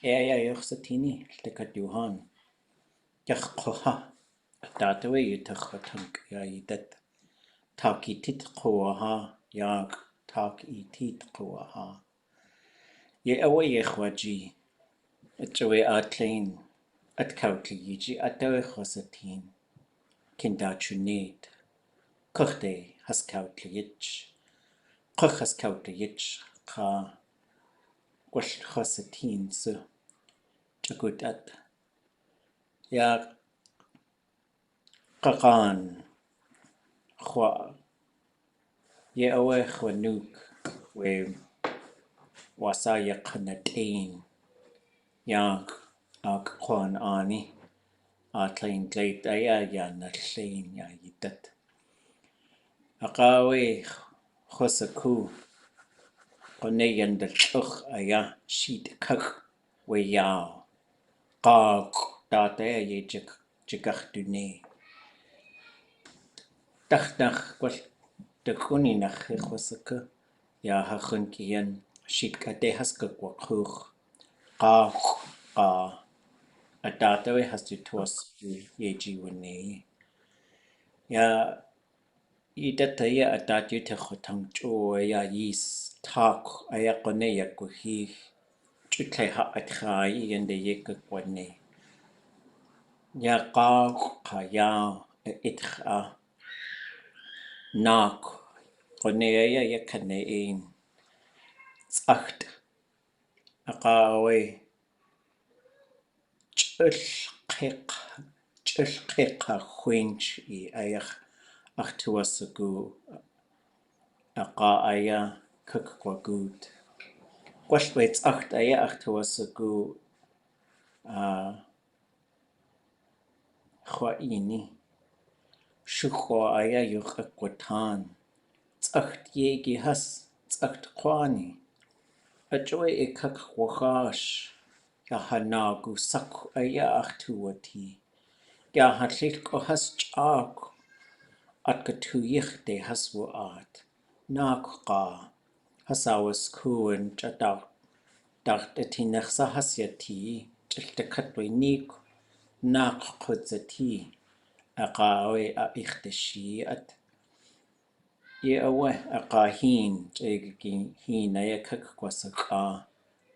ʼéyxʼ tini llakatuhan yaqquha atatawe yutaqatank yayidat takitit quaha yak takitit quaha ye awe ykhwaji atwe atlain atkautliyi atawe khosatin kindachunet kochte haskautliyich qokh haskautliyich qa qull khosatin su chakutat ya qaqan khwa ye awe khwanuk we wasaya qanatain yak ak khwan ani atlain gleit aya ya nallein ya yitat aqawe khosaku qoneyan dalchukh aya shit kakh we yao qaq tataya ye chikachtune takhnakh kwal takuni nakh khosaka ya hakhunkiyan shit kate haskakwakhuch qaq qa atatawe hastutuas yejiwane ya itataya atatyu takhotangcho ya yis tak aya qone yakuhi chutleha atkhai yende yekakwane ya qaq qa ya itkha nak qone ya yakhanein tsacht aqawe chulqiqa khwinch I ayakh achtuasagu aqa aya kakwagut qwalwets acht aya achtuasagu khwaini shukho aya yuqakwatan tsacht yegi has tsacht qwani achwe ikakwahash Yahanagu sakhu aya achtuati Yahalilko has chak atkatuyichte haswaat nakqa hasawas kuan chatak dartatinaksa hasyati chiltakatwinik nakqutzati aqawe a ikhtashiat ye awe aqahin chegin hinaya kakkwasaka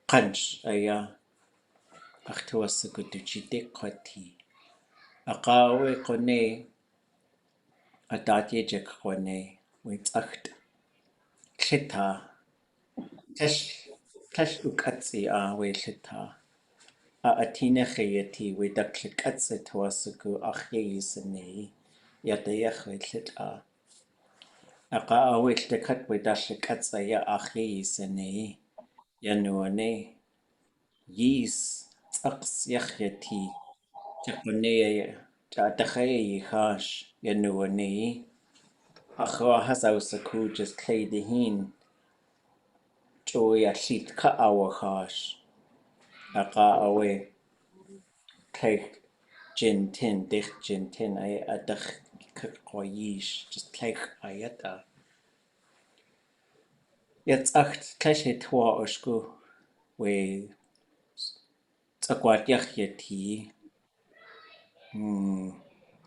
qanch aya achtuasakutuchitekati aqawe qone atatye qone witsacht khita tash ukatsi a welita a atina khayati widaklikatsi twasuku akhyisane yataya khilita aqawe takat widaklikatsi ya akhyisane yanuane yis tsaqs yakhyati chaqone Tatakhay hash yanuani akhwa hasausaku just klaydihin choya shit ka awa hash aqa awe klay jintin dich jintin ay adakh kakwayish just klay ayata jetzt acht klashe twa oshku we tsakwat yakhyati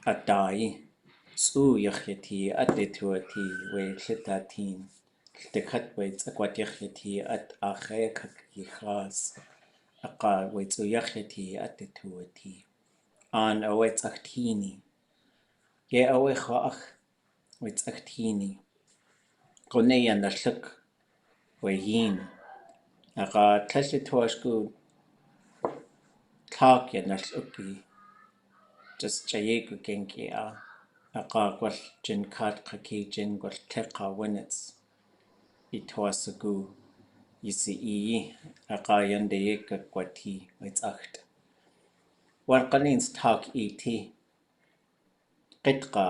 Atai su yakhyati atetuati we klitatin klitakat we tsakwat yakhyati at akhek yikhas aqa we tsu yakhyati atetuati an awe tsaktini ye awe khakh we tsaktini qoneyan naluk we yin aqa tlashituashku thak yanaluki just chayek genki aqa kwal jin kat qaki jin kwal teqa winets itwasagu yisi aqa yande yeka kwati witsacht warqanins thak iti qitqa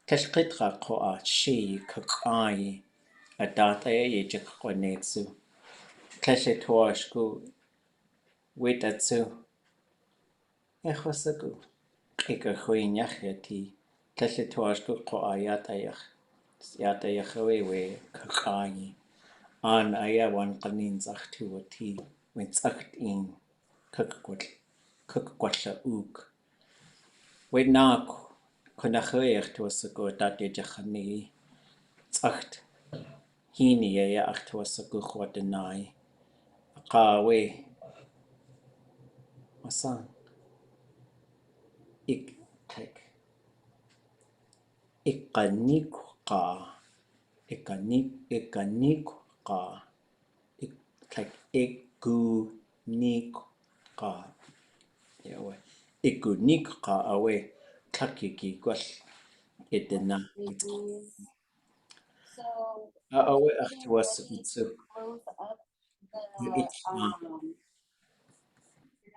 tash qitqa qoa shi kaqai adata yejik qonetsu tlashituashku witatsu ekhwasagu Ika khwin yakhyati tlashituashku qoayat we kaqai an aya wan qanin zakhtuati witsacht in Kukkwalla ook. Wait na kunachuyach to us go dat je jachani. Acht hini ya acht to us go what deny. Ka we. Wasa. Ik take. Ikanik ka. Ikanik ka. Ik take igunik ka. Yeah, we. Igunik ka away. Takiki gwash. It did not. Away acht to us so.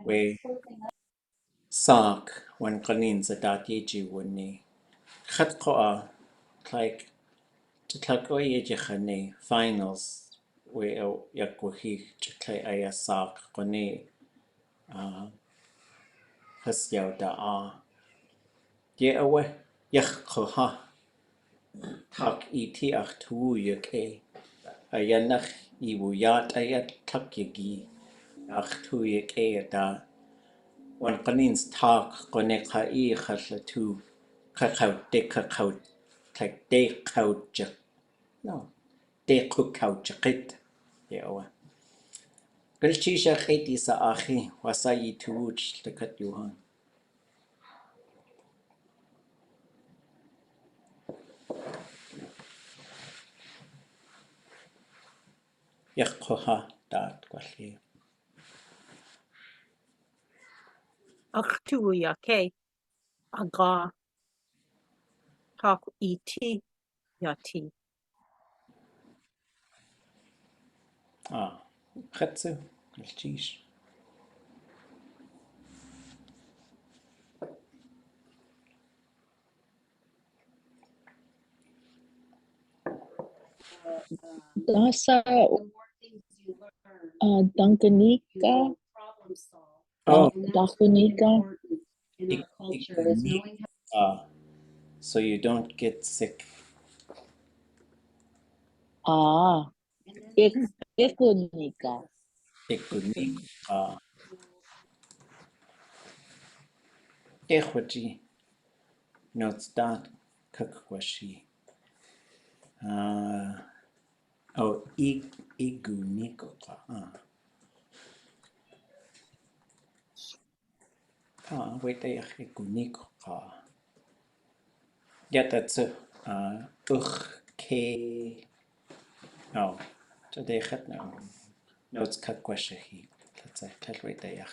We. Sark when Kanin Zadat Yeji Wuni. Khatkoa, like to Tlakoa Yejihane, finals, we Yakwahi, Chiklay Aya Sark, Kone, Hasyao da. Ye awe, Yakkoha, Tak iti ach tu yake, Ayanach Iwuyat Ayat Takyagi, ach tu yake da. When Kanin's talk, Koneka I Haslatu. Kakao de kakao like de couch no de couch kit yeah قل شي شاخيتي ساخي وساي توج لكت يوهان يخها دات قلي Achtu yake. Aga. Tak iti yati. خدسو قل شيش Dasa Dunkanika. Dakunika. so you don't get sick. Ikunika. Ikunika. Ehwaji. No, it's not kakwashi. Oh, igunika. Wait, igunika. Yeah, that's it. Ke. No, today had no. No, it's kakwashi. Let's say, let's wait there.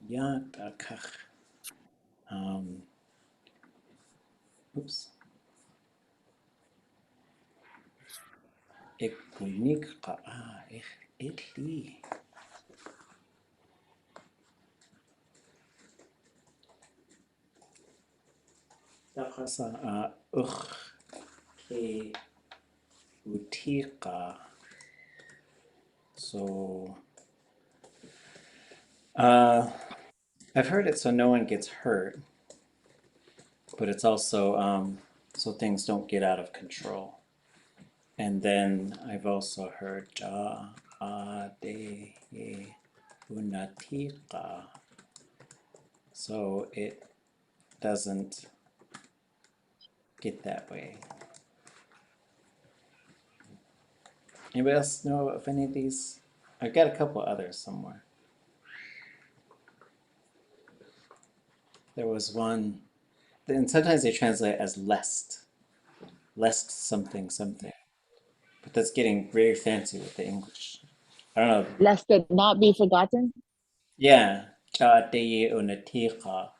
Yeah, kach. Oops. Igunika. Italy. Dakasa ke utika. So I've heard it so no one gets hurt, but it's also so things don't get out of control. And then I've also heard de unatika. So it doesn't get that way. Anybody else know of any of these? I've got a couple others somewhere. There was one, and sometimes they translate as lest something something, but that's getting very fancy with the English. I don't know. Lest it not be forgotten. Yeah,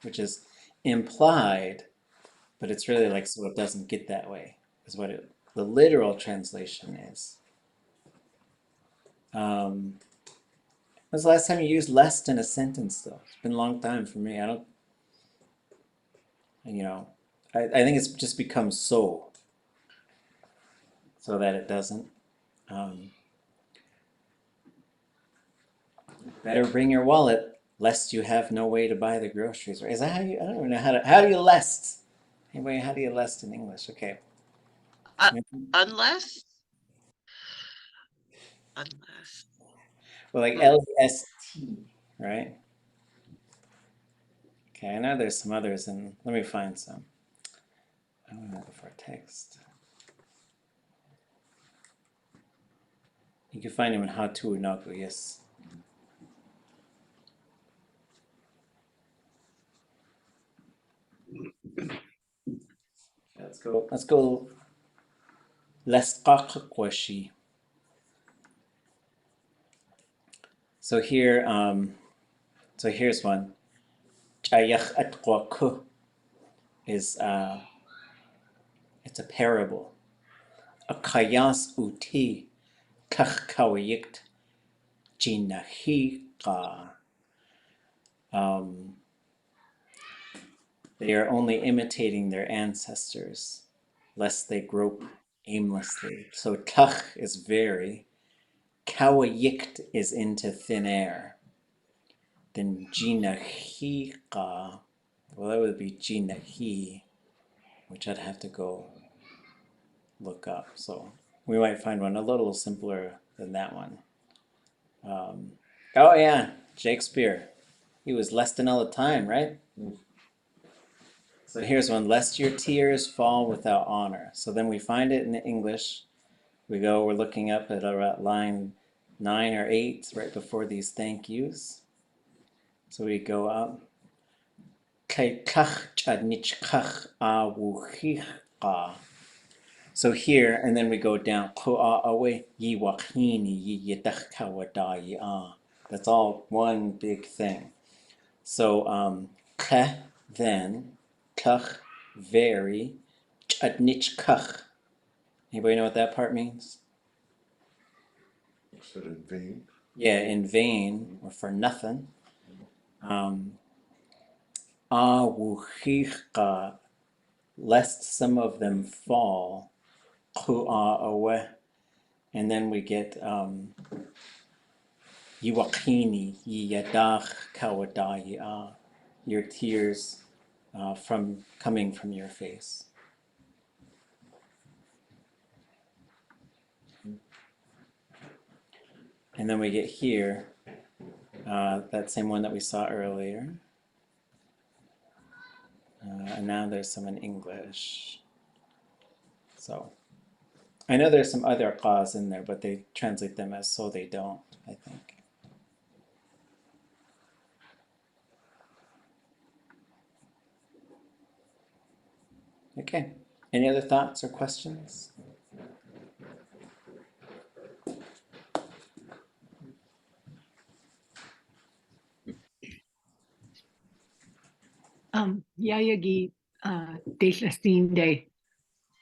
which is implied, but it's really like so it doesn't get that way, is what the literal translation is. When was the last time you used lest in a sentence, though? It's been a long time for me. I don't, I think it's just become so that it doesn't. Better bring your wallet, lest you have no way to buy the groceries. Is that how you? I don't even know how do you lest? Anyway, how do you lest in English? Okay. Unless. Well, like L-E-S-T, right? Okay, I know there's some others, and let me find some. I want to go for text. You can find them in Hatu Nagu, yes. Let's go. Let's go. Lesqaqwashi. So here, so here's one. Chayach atqwaku is it's a parable. A kayas uti kach kawayikt jinahiqa. They are only imitating their ancestors, lest they grope aimlessly. So kach is very. Kawayikt is into thin air. Then jinahiqa, well, that would be jinahi, which I'd have to go look up. So we might find one a little simpler than that one. Oh yeah, Shakespeare. He was lesting all the time, right? So here's one. Lest your tears fall without honor. So then we find it in English. We're looking up at about line 9 or 8, right before these thank yous. So we go up. So here, and then we go down. That's all one big thing. So then, kach, very, chadnichkach. Anybody know what that part means? You said in vain. Yeah, in vain, or for nothing. Lest some of them fall. And then we get Yiwakini, Yadach Kawadaya, your tears coming from your face. And then we get here, that same one that we saw earlier. And now there's some in English. So I know there's some other qas in there, but they translate them as so they don't, I think. Okay, any other thoughts or questions? Yayagi Deslasinde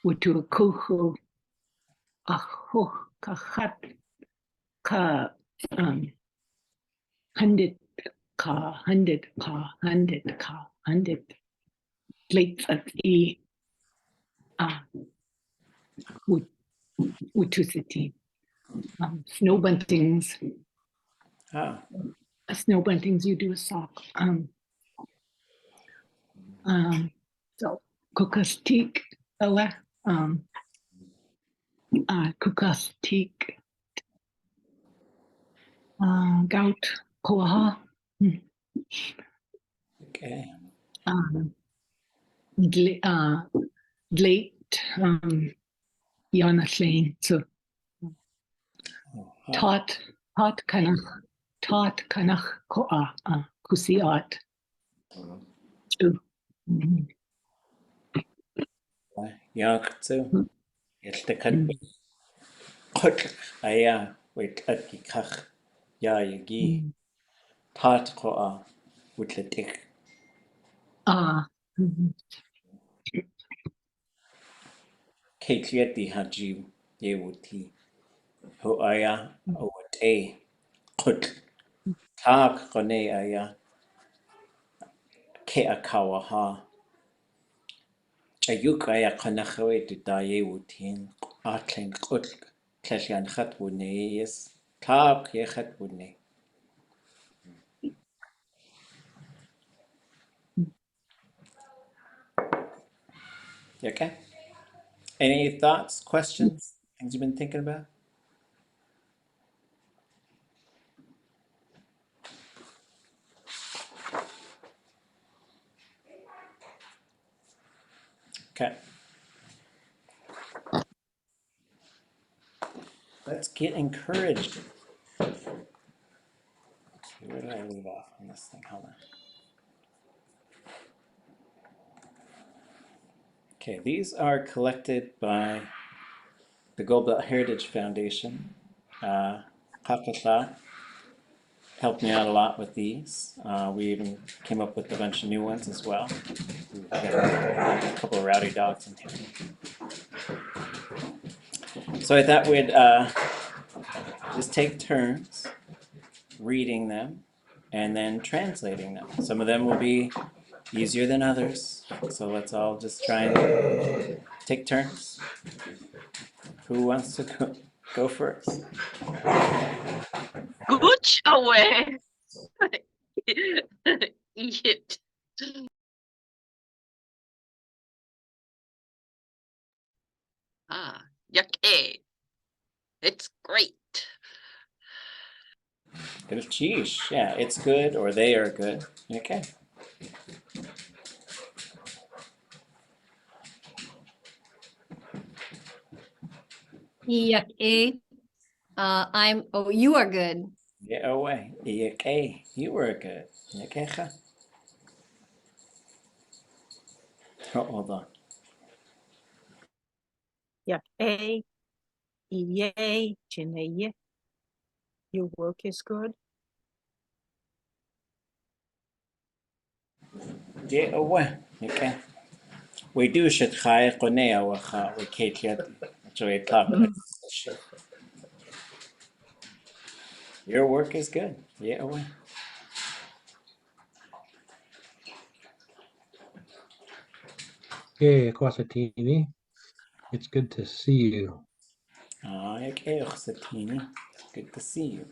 Utu Kuhu Aho Kahat Ka Hundred Hundred Plates at E Utusity Snow buntings. Snow buntings, you do a sock. So Kukastik Kukastik Gout Koha. Okay. Late Yanaslain. So taught kanach koa kusiat. Yaktsu. Yeltekan. Kut. Aya. Wait. Atkikach. Ya yagi. Tat koa. Witletik. Kaitieti haji. Yewuti. Ho aya. Owate. Kut. Tak kone aya. Ke akawaha. Ayuk aya kanachawe to daye wutin. Atlen kut. Kleshan chat wune yes. Tak ye chat wune. You okay? Any thoughts, questions, things you've been thinking about? Okay. Let's get encouraged. Where did I leave off on this thing? Hold on. Okay, these are collected by the Global Heritage Foundation. Kakata helped me out a lot with these. We even came up with a bunch of new ones as well. We've got a couple of rowdy dogs in here. So I thought we'd just take turns reading them and then translating them. Some of them will be easier than others. So let's all just try and take turns. Who wants to go first? Gooch away. Egypt. Yucky. It's great. Good cheese. Yeah, it's good or they are good. Okay. Yucky. You are good. Yeah, away. Okay. You were good. Okay. Oh, hold on. Yay, yay, Janae. Your work is good. Yeah, away. Okay. We do should try قناة وخا وكيت يد joy talk. Your work is good. Yeah, away. Okay, Kwasatini. It's good to see you. Okay, Satini. Good to see you.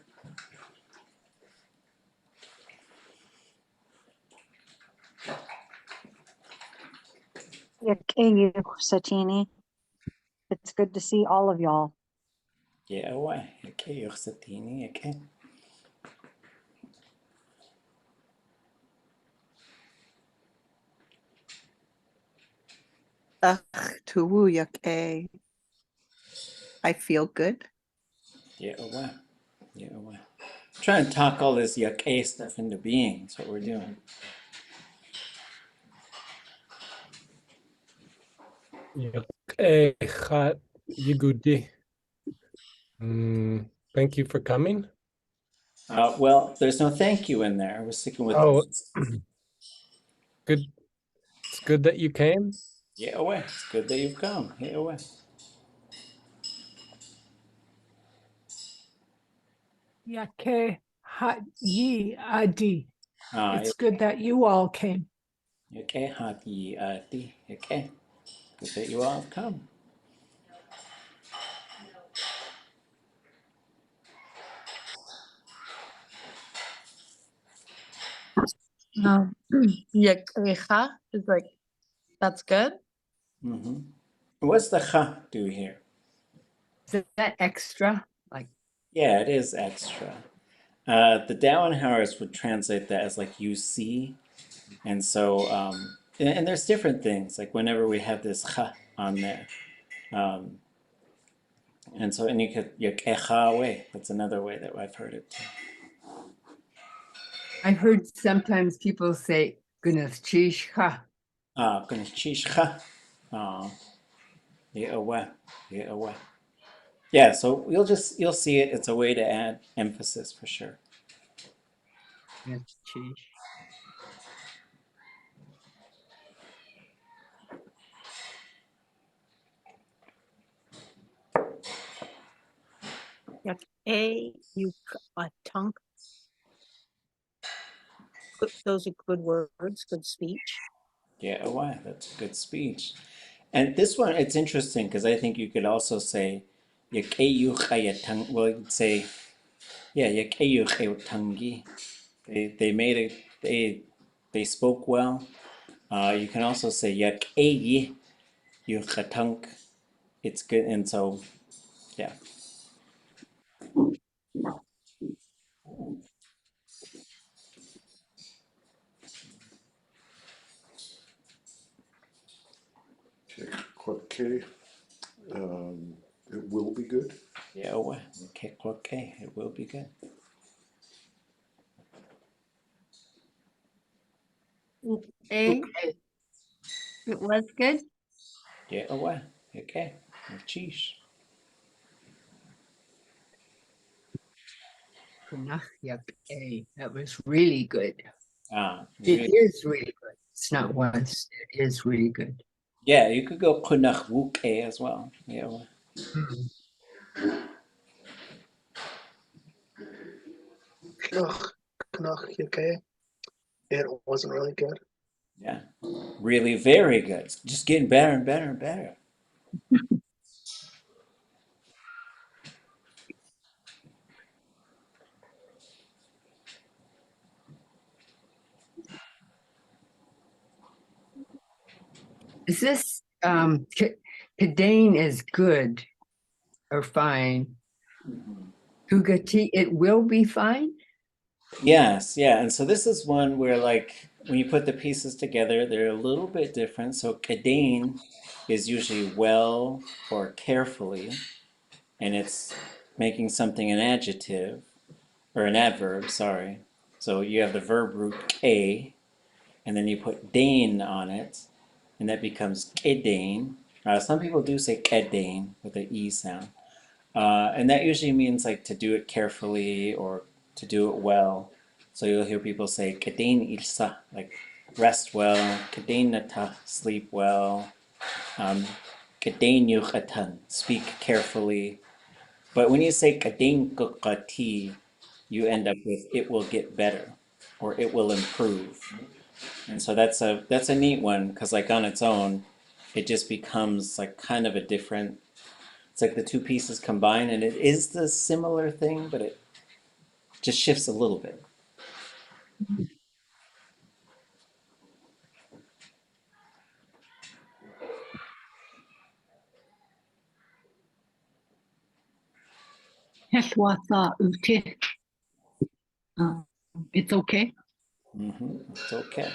Yay, Satini. It's good to see all of y'all. Yeah, away. Okay, Satini. Okay. Tuwuyak. I feel good. Yeah, away. Yeah, away. Trying to talk all this yuck stuff into being. That's what we're doing. Okay, Yigudi. Thank you for coming. Well, there's no thank you in there. I was sticking with. Oh, good. It's good that you came. Yeah, away. It's good that you've come. Yeah, away. Yake hat ye adi. It's Yeah. good that you all came. Okay, hati ati. Okay. Good that you all have come. Yucky is like, that's good. Mm-hmm. What's the cha do here? Is that extra? Like, Yeah, it is extra. The Dowenhowers would translate that as like you see, and so and there's different things like whenever we have this cha on there, and so and you could yakecha way. That's another way that I've heard it too. I've heard sometimes people say, goodness, chishka. Gonna chisha. Yeah, away. Yeah, away. Yeah, so you'll see it. It's a way to add emphasis for sure. Chish. Yay, you ʼatánk. Those are good words, good speech. Yeah, away. That's a good speech. And this one, it's interesting because I think you could also say, well, you could say, yeah, they made it, they spoke well. You can also say, ʼatánk. It's good, and so yeah. Okay. It will be good. Yeah, okay, it will be good. A. It was good. Yeah, okay. Cheese. A. That was really good. It is really good. It's not once. It is really good. Yeah, you could go kunach as well. Yeah. Okay. It wasn't really good. Yeah, really very good. It's just getting better and better and better. Is this Kayaaní is good or fine? Kugati, it will be fine? Yes, yeah. And so this is one where, like, when you put the pieces together, they're a little bit different. So Kayaaní is usually well or carefully, and it's making something an adjective or an adverb, sorry. So you have the verb root K, and then you put dane on it, and that becomes Kayaaní. Some people do say Kayaaní with the E sound. And that usually means like to do it carefully or to do it well. So you'll hear people say Kayaaní ʼéyxʼ, like rest well, Kayaaní sleep well, Kayaaní ʼatánk, speak carefully. But when you say Kayaaní, you end up with it will get better or it will improve. And so that's a neat one because like on its own, it just becomes like kind of a different. It's like the two pieces combine, and it is the similar thing, but it just shifts a little bit. It's okay. It's okay.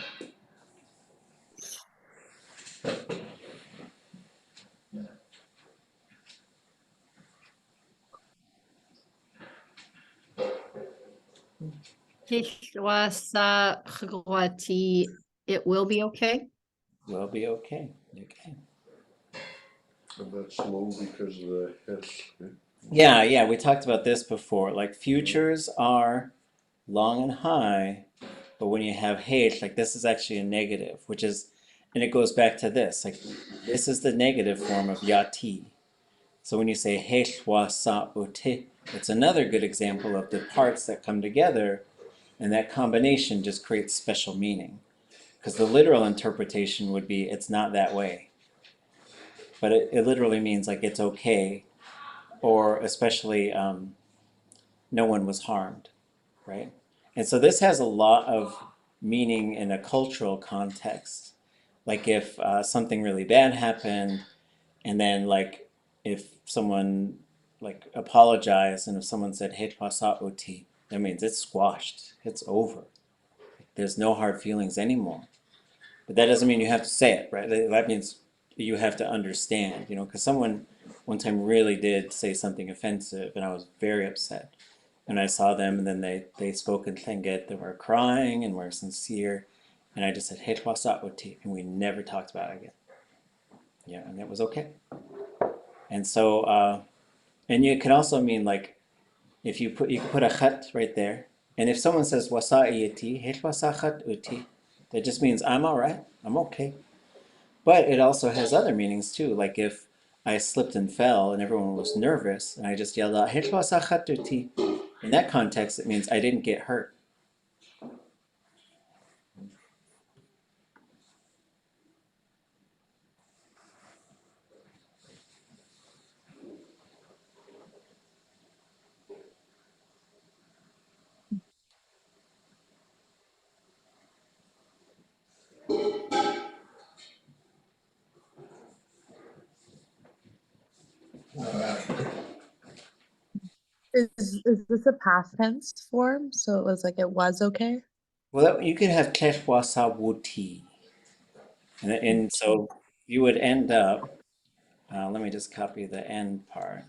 It will be okay. Will be okay. Okay. And that's slow because of the S. Yeah, we talked about this before. Like futures are long and high, but when you have H, like this is actually a negative, which is, and it goes back to this. Like this is the negative form of yati. So when you say H wa sa uti, it's another good example of the parts that come together, and that combination just creates special meaning. Because the literal interpretation would be it's not that way. But it literally means like it's okay, or especially no one was harmed, right? And so this has a lot of meaning in a cultural context. Like if something really bad happened, and then like if someone like apologized, and if someone said "Het was oti," that means it's squashed, it's over. There's no hard feelings anymore. But that doesn't mean you have to say it, right? That means you have to understand, because someone one time really did say something offensive, and I was very upset. And I saw them, and then they spoke in Tlingit, they were crying and were sincere, and I just said, "Het was oti," and we never talked about it again. Yeah, and it was okay. And so, and you can also mean like, if you can put a chat right there, and if someone says "wasa'iyati," "Het wasa'chat uti," that just means I'm all right, I'm okay. But it also has other meanings too. Like if I slipped and fell and everyone was nervous and I just yelled out, "Het wasa'chat uti," in that context, it means I didn't get hurt. Is this a past tense form? So it was like it was okay? Well, you could have wuti. And so you would end up, let me just copy the end part.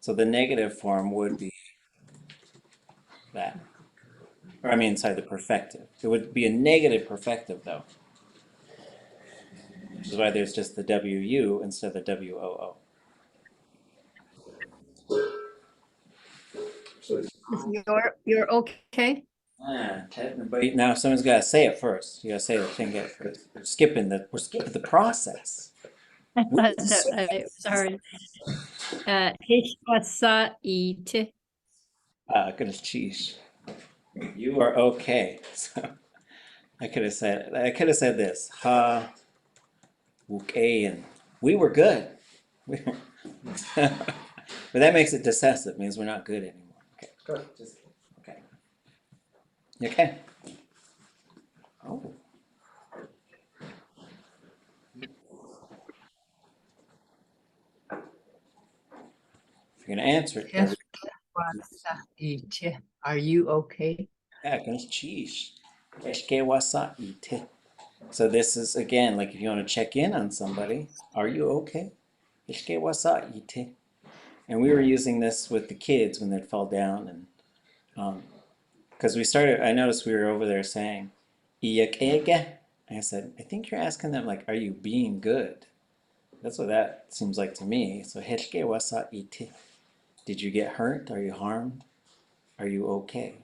So the negative form would be that. Or I mean, sorry, the perfective. It would be a negative perfective though. Which is why there's just the WU instead of the WOO. You're okay? But now someone's got to say it first. You got to say the thing first. We're skipping the process. I thought that, sorry. ʼéyxʼ. Goodness, cheese. You are okay. So I could have said this. Ha, wukayan. We were good. But that makes it decessive. Means we're not good anymore. Okay. Good. Okay. You okay? Oh. If you're gonna answer it, Are you okay? yeah, goodness, cheese. So this is again like if you want to check in on somebody. Are you okay? And we were using this with the kids when they'd fall down, and because I noticed we were over there saying, and I said, I think you're asking them like, are you being good? That's what that seems like to me. So did you get hurt? Are you harmed? Are you okay?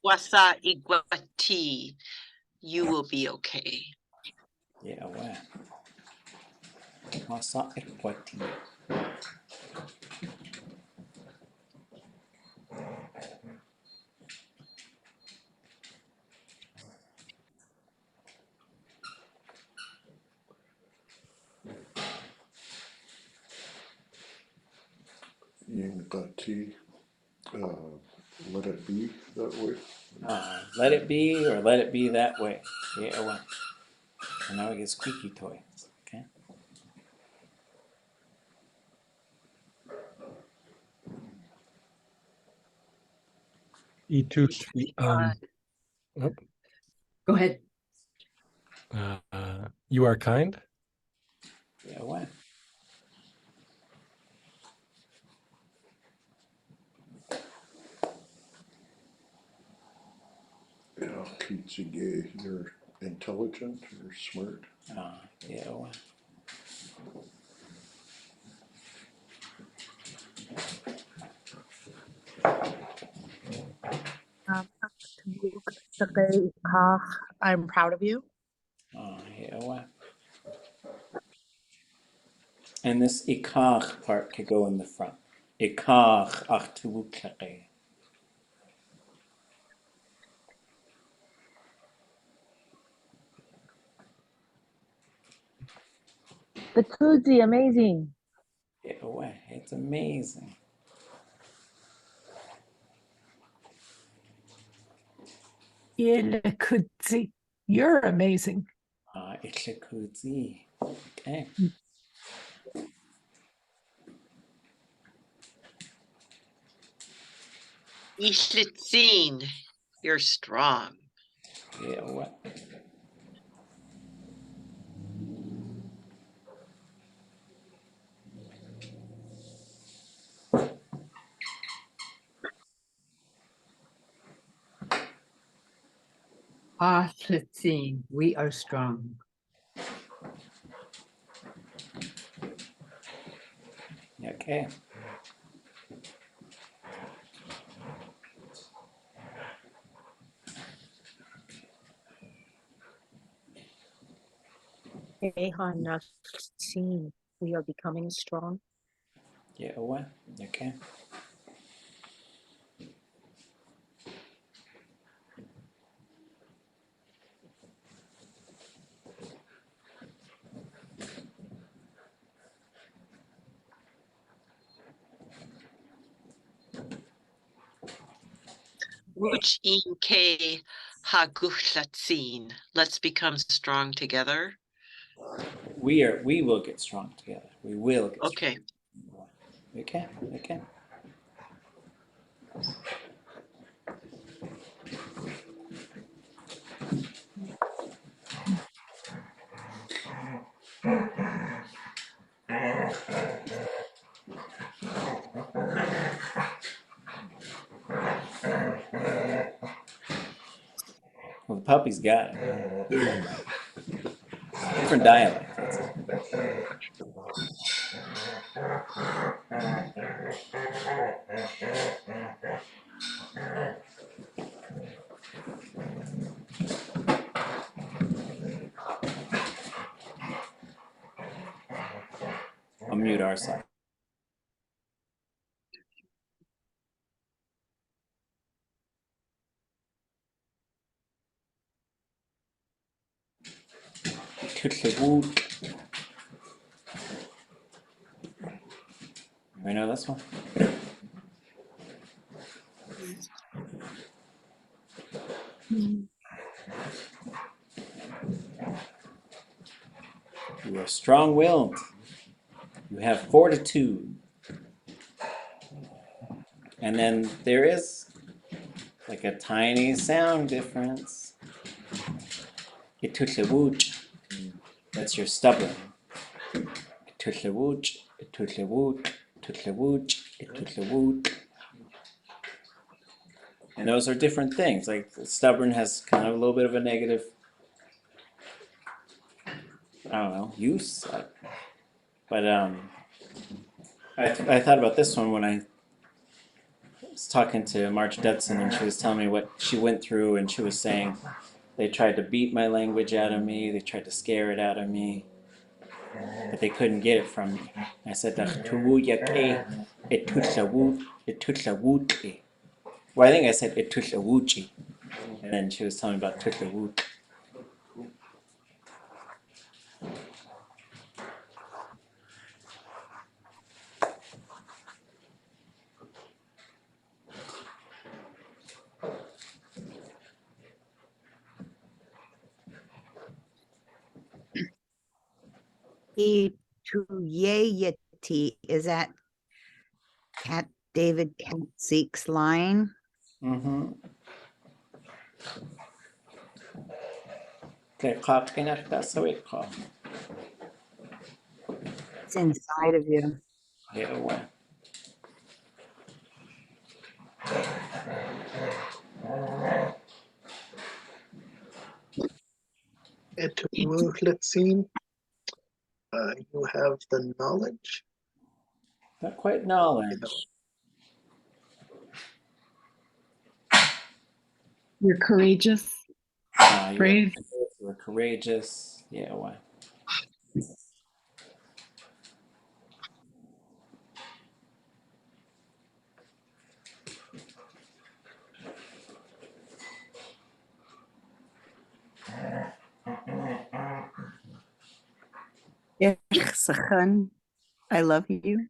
Wasa iguati. You will be okay. Yeah, wow. Wasa iguati. Let it be that way. Let it be or let it be that way. Yeah, well. And now we get squeaky toys. Okay. Oh, Go ahead. You are kind. Yeah, well. You're intelligent, you're smart. Yeah, well. I'm proud of you. Yeah, well. And this ikach part could go in the front. Ikach achtuuklaqe. The koozie, amazing. Yeah, well. It's amazing. Yéil, you're amazing. ʼéyxʼ. Okay. Ishlitzin. You're strong. Yeah, well. We are strong. Okay. We are becoming strong. Yeah, well. Okay. Which in K haguhlatzin. Let's become strong together. We will get strong together. We will get Okay. strong. Okay. Okay. Well, the puppy's got it. Different dialect. That's it. I'll mute our side. I know this one. You are strong-willed. You have fortitude. And then there is like a tiny sound difference. That's your stubborn. And those are different things. Like stubborn has kind of a little bit of a negative, I don't know, use. But I thought about this one when I was talking to March Dudson, and she was telling me what she went through, and she was saying they tried to beat my language out of me, they tried to scare it out of me, but they couldn't get it from me. I said, well, I think I said etutlawuchi, and then she was telling me about tutlawut. Yéil, is that Cat David Zeke's line? Mm-hmm. It's inside of you. Yeah, well. ʼéyxʼ, you have the knowledge. Not quite knowledge. You're courageous, brave. You're courageous. Yeah, why? ʼéyxʼ, I love you.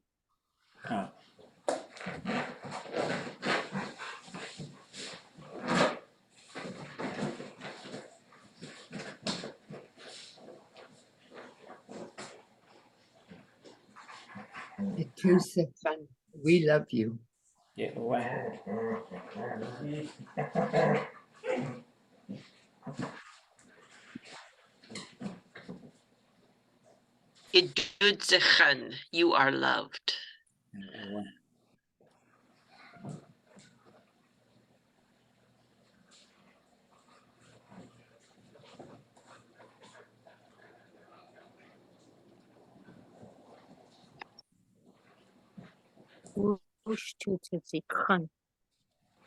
Oh. We love you. Yeah, why? Idudzechen, you are loved.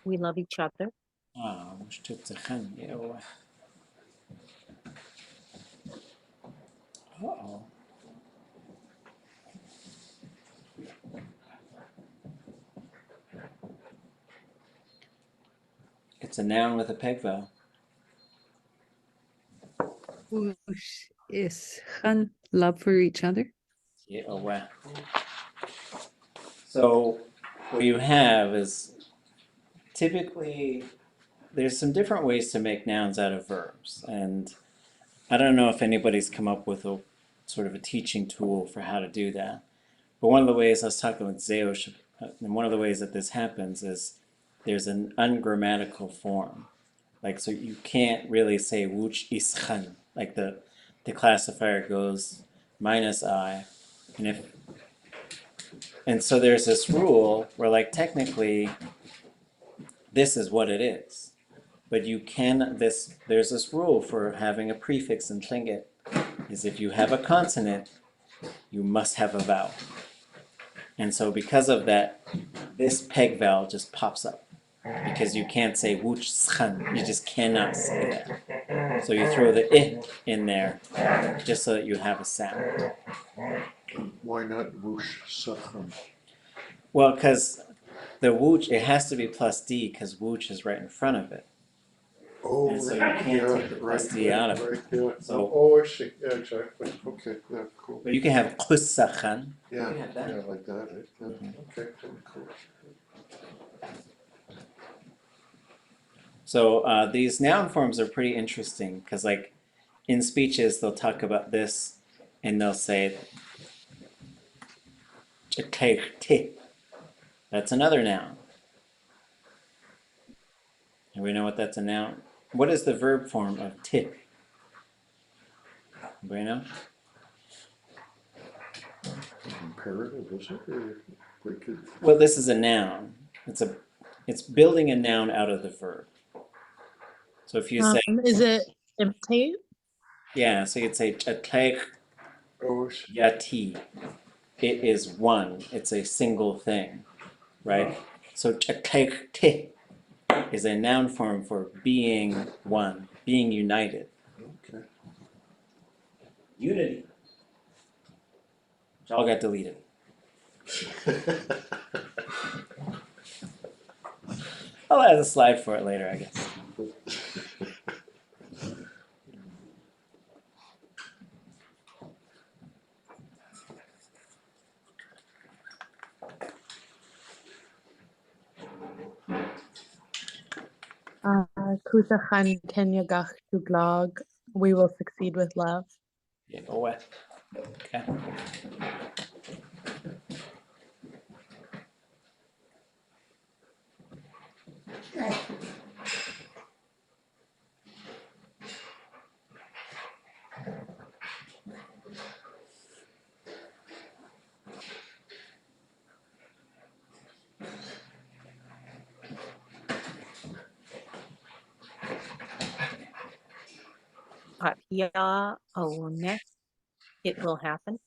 We love each other. Yeah, why? Uh-oh. It's a noun with a peg vowel. Is love for each other? Yeah, oh wow. So what you have is typically there's some different ways to make nouns out of verbs, and I don't know if anybody's come up with a sort of a teaching tool for how to do that. But one of the ways I was talking with Zeosh, and one of the ways that this happens is there's an ungrammatical form. Like, so you can't really say wuch ischan. Like the classifier goes minus I. And so there's this rule where, like, technically this is what it is. But you can, there's this rule for having a prefix in Tlingit, is if you have a consonant, you must have a vowel. And so because of that, this peg vowel just pops up. Because you can't say wuch schan, you just cannot say that. So you throw the I in there, just so that you have a sound. Why not whoosh sachan? Well, because the wuch, it has to be plus D, because wuch is right in front of it. Oh, and so you can't take the plus D out of it. Yeah. So, oh, I see. Yeah, exactly. Okay. Yeah, cool. but you can have kus sachan. Yeah, You can have that. yeah, like that. Right? Yeah. Okay, cool. So these noun forms are pretty interesting because, like, in speeches they'll talk about this, and they'll say "te." That's another noun. And we know what that's a noun. What is the verb form of "te"? Anybody know? Imperative, is it? Or we could... Well, this is a noun. It's building a noun out of the verb. So if you say, is it imitate? yeah, so you'd say "ʼatánk Oh, yati." It is one. It's a single thing, right? So ʼatánk te is a noun form for being one, being united. Okay. Unity. Which all got deleted. I'll add a slide for it later, I guess. Kusachan kenyagach tuglog. We will succeed with love. Yeah, go away. Okay. It will happen.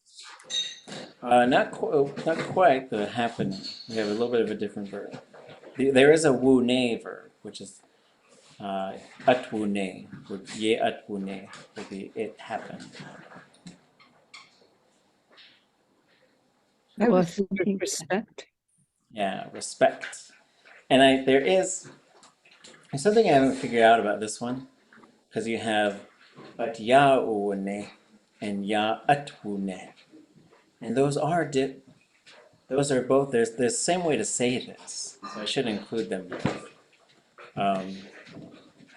Not quite the happening. We have a little bit of a different verb. There is a wu-ne verb, which is ʼatwune. Ye ʼatwune would be it happened. I was thinking respect. Yeah, respect. And there's something I haven't figured out about this one, because you have ʼatya'une and ya'atwune, and those are both. There's the same way to say this, so I should include them both.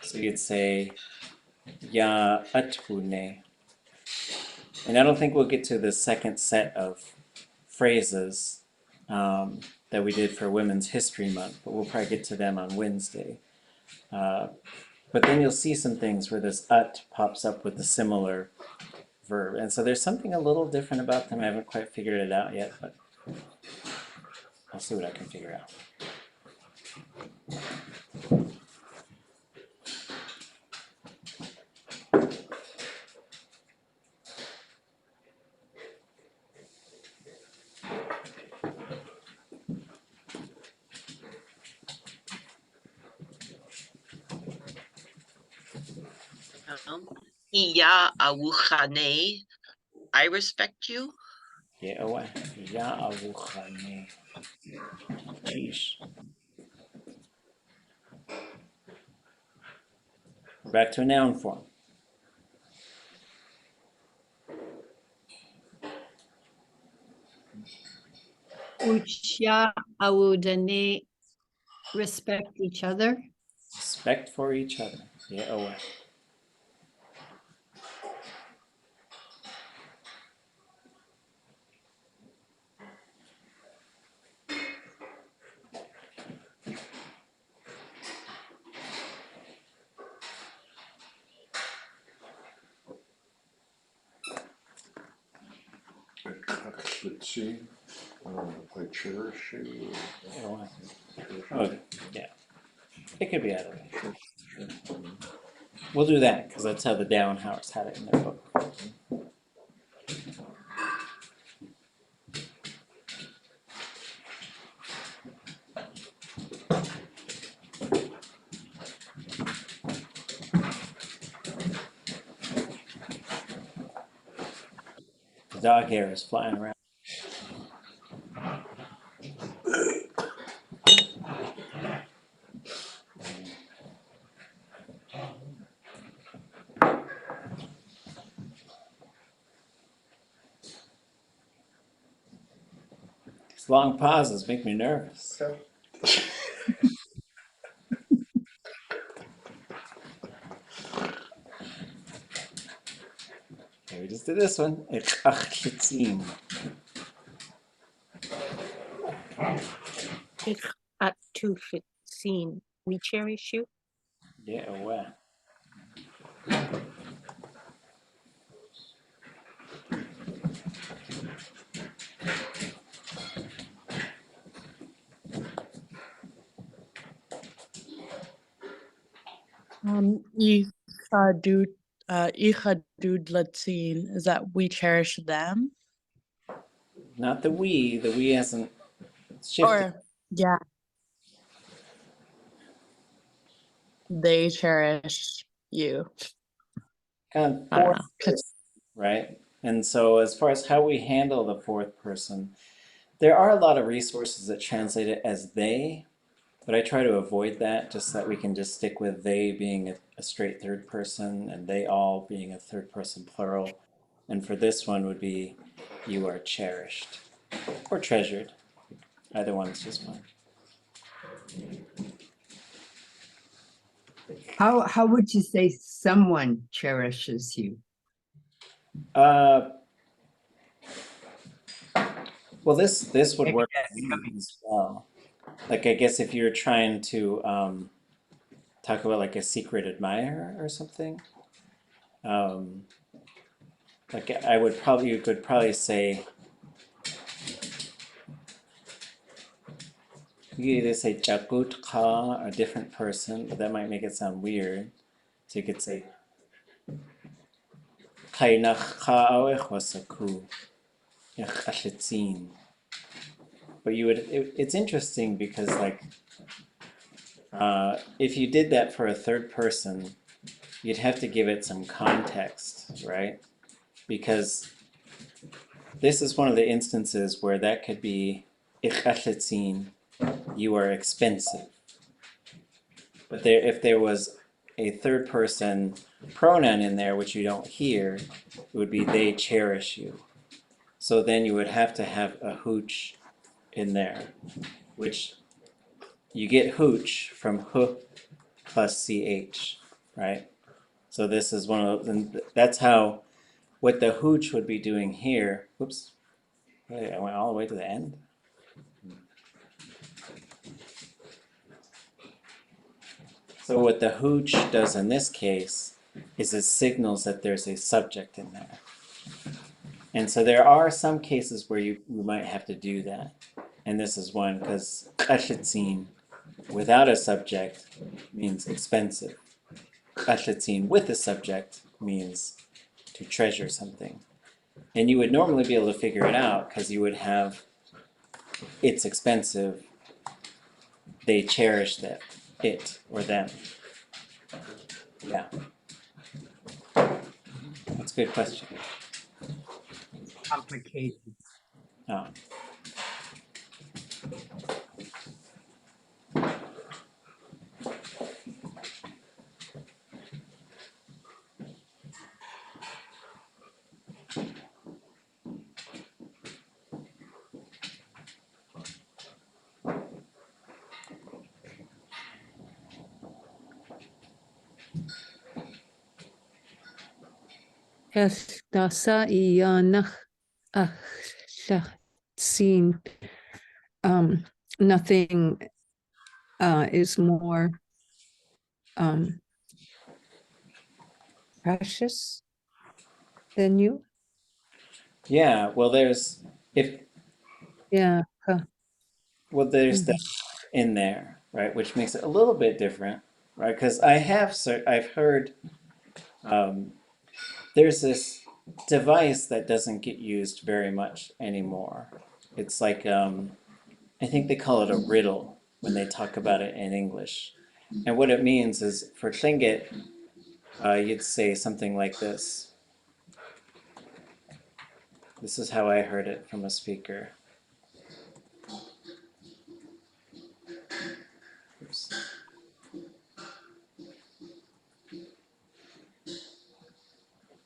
So you'd say ya'atwune, and I don't think we'll get to the second set of phrases that we did for Women's History Month, but we'll probably get to them on Wednesday. But then you'll see some things where this ut pops up with a similar verb. And so there's something a little different about them. I haven't quite figured it out yet, but I'll see what I can figure out. Iya awuchane, I respect you. Yeah, away. Ya awuchane. Jeez. We're back to a noun form. Ucha awudane, respect each other. respect for each other. Yeah, oh, Let's see. I cherish you. oh, yeah. It could be either way. We'll do that because that's how the Down House had it in their book. The dog hair is flying around. These long pauses make me nervous. Okay, we just did this one. ʼéyxʼ. Át Kudatáan. We cherish you. Yeah, wow. Ayawdudlix, is that we cherish them? Not the we. The we hasn't shifted. Or, yeah. They cherish you. Kind of I don't fourth know. person, right? And so as far as how we handle the fourth person, there are a lot of resources that translate it as they, but I try to avoid that just so that we can just stick with they being a straight third person and they all being a third person plural. And for this one would be you are cherished or treasured. Either one is just fine. How would you say someone cherishes you? Well, this would work as well. Like, I guess if you're trying to talk about like a secret admirer or something, like you could probably say, you could either say jakut ka, a different person, but that might make it sound weird. So you could say kainach ka awech wasaku, ʼéyxʼ. But it's interesting because like, if you did that for a third person, you'd have to give it some context, right? Because this is one of the instances where that could be ʼéyxʼ, you are expensive. But if there was a third person pronoun in there, which you don't hear, it would be they cherish you. So then you would have to have a hooch in there, which you get hooch from h plus ch, right? So this is one of those, and that's how, what the hooch would be doing here. Whoops, wait, I went all the way to the end. So what the hooch does in this case is it signals that there's a subject in there. And so there are some cases where you might have to do that. And this is one, because ʼéyxʼ without a subject means expensive. ʼéyxʼ with a subject means to treasure something. And you would normally be able to figure it out because you would have it's expensive, they cherish that, it or them. Yeah. That's a good question. Complicated. Oh. Dasa iyanach seen. Nothing is more precious than you. Yeah, well, there's Yeah. well, there's the in there, right, which makes it a little bit different, right? Because I've heard there's this device that doesn't get used very much anymore. It's like I think they call it a riddle when they talk about it in English, and what it means is for Tlingit, you'd say something like this. This is how I heard it from a speaker. Oops.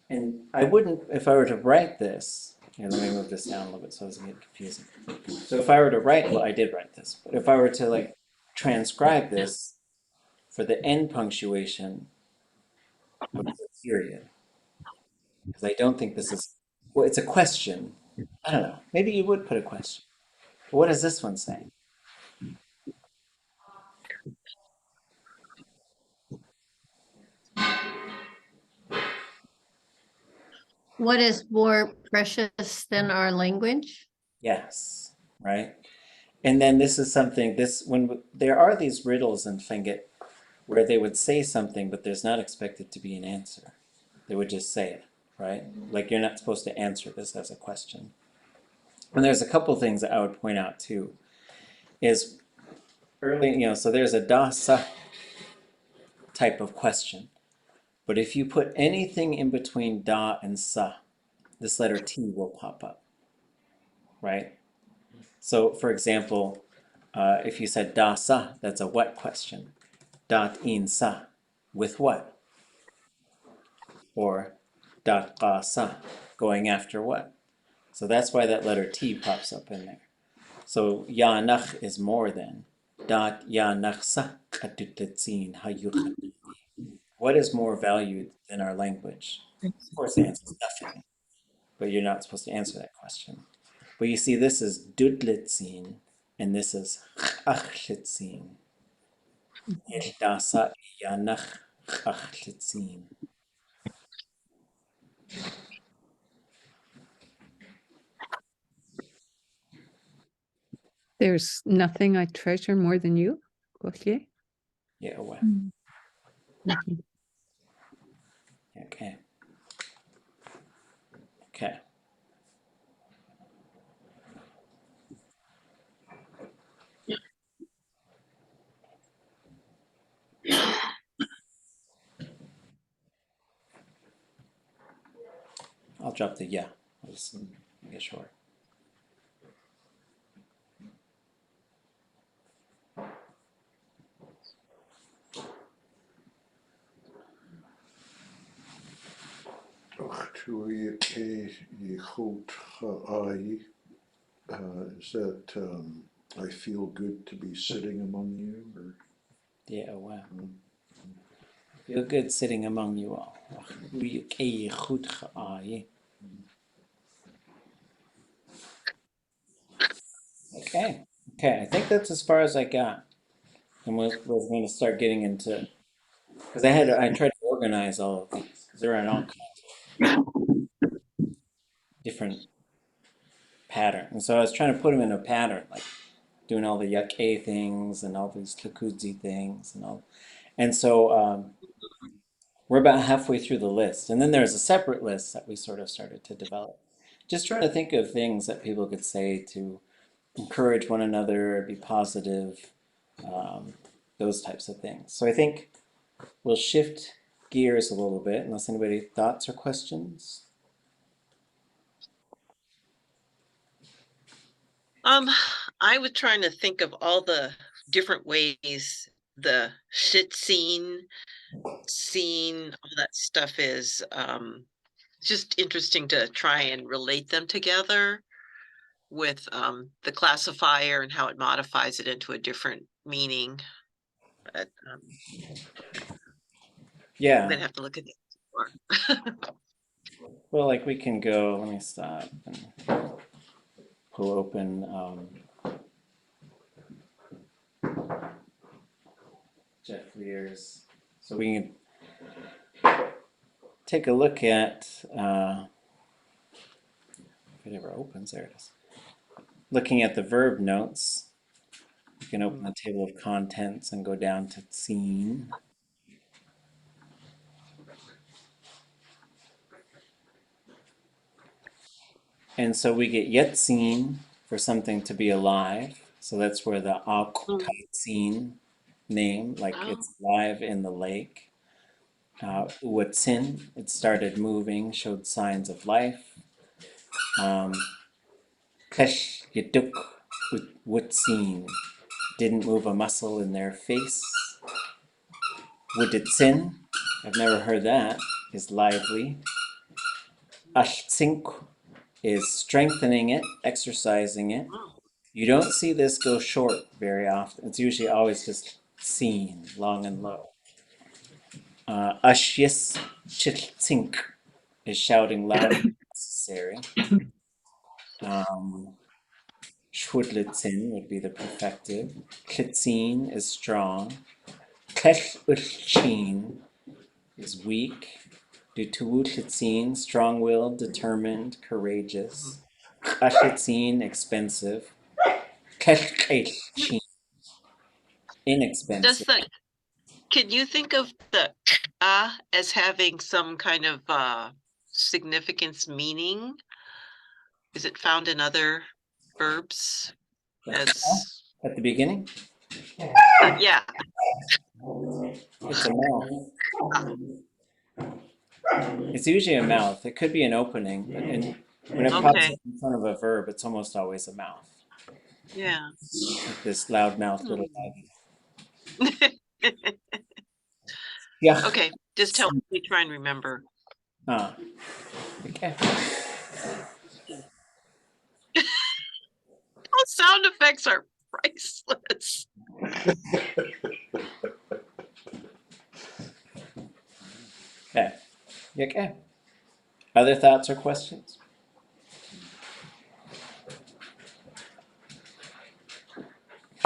And I wouldn't, if I were to write this, here, let me move this down a little bit so it doesn't get confusing. So if I were to write, well, I did write this, but if I were to like transcribe this for the end punctuation, what is a period? Because I don't think this is, well, it's a question. I don't know. Maybe you would put a question. But what does this one say? What is more precious than our language? Yes, right? And then this is something, when there are these riddles in Tlingit where they would say something, but there's not expected to be an answer. They would just say it, right? Like you're not supposed to answer this as a question. And there's a couple things that I would point out too, is early, so there's a dasa type of question. But if you put anything in between da and sa, this letter T will pop up, right? So for example, if you said da sa, that's a what question. Dat in sa, with what? Or dat ka sa, going after what? So that's why that letter T pops up in there. So yanach is more than. Dat yanach sa ayawdudlix hayuchat. What is more valued than our language? Of course, the answer is nothing. But you're not supposed to answer that question. But you see, this is dudlitzin, and this is ʼéyxʼ. Dasa yanach ʼéyxʼ. There's nothing I treasure more than you. Okay. Yeah, well. Okay. Okay. I'll drop the yeah. I'll just make it short. Is that I feel good to be sitting among you? Or? Yeah, wow. Feel good sitting among you all. Okay. Okay, I think that's as far as I got. And we're going to start getting into, because I tried to organize all of these, because they're in all kinds of different patterns. And so I was trying to put them in a pattern, like doing all the yak things and all these tlakudzi things and all. And so we're about halfway through the list. And then there's a separate list that we sort of started to develop. Just trying to think of things that people could say to encourage one another, be positive, those types of things. So I think we'll shift gears a little bit, unless anybody thoughts or questions. I was trying to think of all the different ways the shit scene, all that stuff is just interesting to try and relate them together with the classifier and how it modifies it into a different meaning. But yeah, I'm gonna have to look at it more. Well, like we can go, let me stop and pull open Jeff Lear's. So we can take a look at, if it ever opens, there it is. Looking at the verb notes, you can open the table of contents and go down to scene. And so we get yet seen for something to be alive. So that's where the Át Kudatáan name, like it's live in the lake. What's in, it started moving, showed signs of life. Kesh Yaduk what's seen, didn't move a muscle in their face. Would it sin? I've never heard that, is lively. ʼéyxʼ is strengthening it, exercising it. You don't see this go short very often. It's usually always just seen, long and low. ʼéyxʼ is shouting loud and necessary. Shwudlitzin would be the perfective. Klitzin is strong. Klech'ulchin is weak. Dutuwutlitzin, strong-willed, determined, courageous. Kashitzin, expensive. Klech'ulchin, inexpensive. Can you think of the as having some kind of significance, meaning? Is it found in other verbs? As at the beginning? Yeah. It's a mouth. It's usually a mouth. It could be an opening, but when it pops up in front of a verb, it's almost always a mouth. Yeah. Like this loudmouth little baggy. Yeah. Okay, just help me try and remember. Okay. Those sound effects are priceless. Okay. Okay. Other thoughts or questions?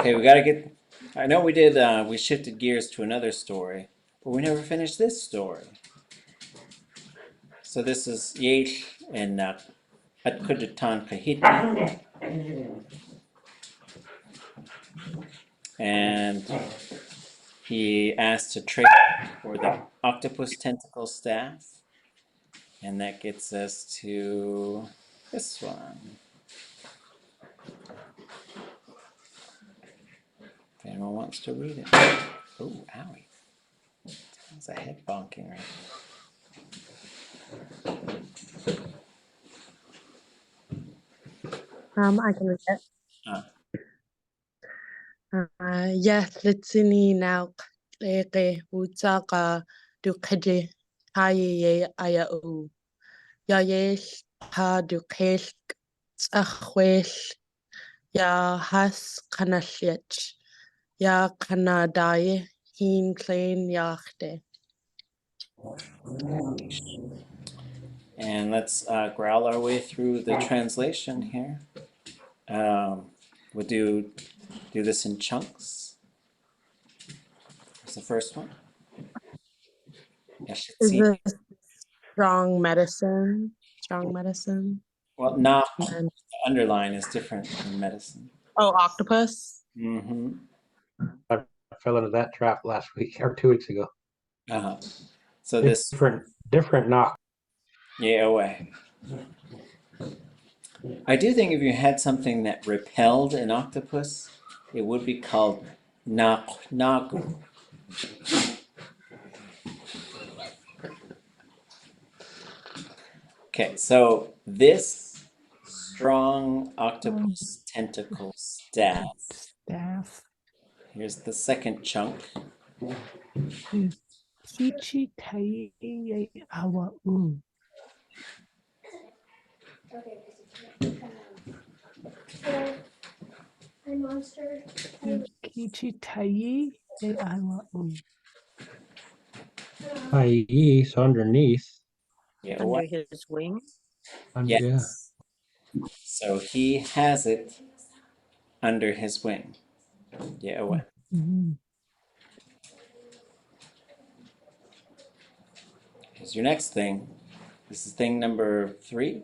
Okay, we gotta get. I know we did. We shifted gears to another story, but we never finished this story. So this is Yéil and Át Kudatáan Hídi. And he asked to trade for the octopus tentacle staff. And that gets us to this one. If anyone wants to read it. Oh, owie. That's a head bonking right I can read it. Litini now Utaka Dukaji Kaye Ayau Yayesh Ha Dukesh Achwesh Ya Has Kanashich Ya Kanadaye Heen Klein Yachte. And let's growl our way through the translation here. We'll do this in chunks. What's the first one? Is this strong medicine? Strong medicine? Well, not the underline is different in medicine. Oh, octopus? Mm-hmm. I fell into that trap last week or 2 weeks ago. So different knock. Yeah, away. I do think if you had something that repelled an octopus, it would be called nagu. Okay, so this strong octopus tentacle staff. Here's the second chunk. Hi, monster. So underneath. Yeah, Under what? his wing? Yeah. Yes. So he has it under his wing. Yeah, what? Here's your next thing. This is thing number 3.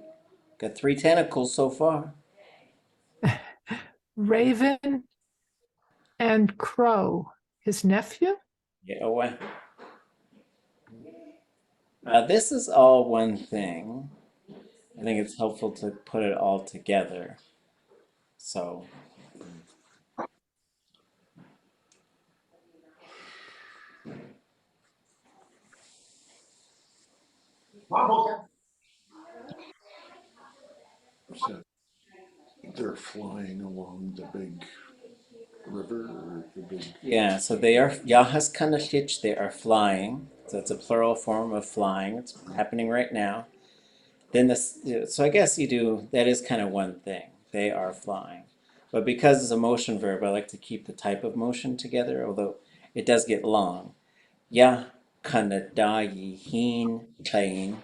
Got 3 tentacles so far. Raven and Crow, his nephew? Yeah, what? This is all one thing. I think it's helpful to put it all together. So. So they're flying along the big river or the big. Yeah, so they are Yahas Kanashich, they are flying. So it's a plural form of flying. It's happening right now. Then this, so I guess that is kind of one thing. They are flying. But because it's a motion verb, I like to keep the type of motion together, although it does get long. Ya kanadayi hin tain.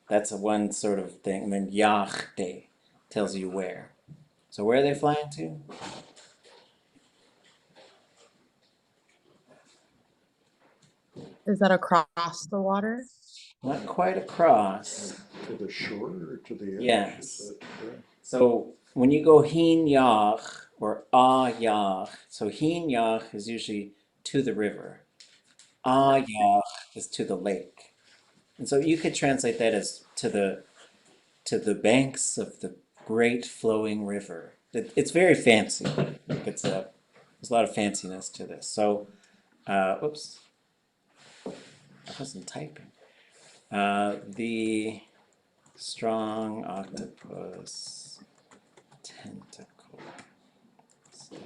That's a one sort of thing. And then yachte tells you where. So where are they flying to? Is that across the water? Not quite across. To the shore or to the edge? Yes. So when you go hin yach or ah yach, so hin yach is usually to the river. Ah yach is to the lake. And so you could translate that as to the banks of the great flowing river. It's very fancy. There's a lot of fanciness to this. So, whoops, I wasn't typing. The strong octopus tentacle staff.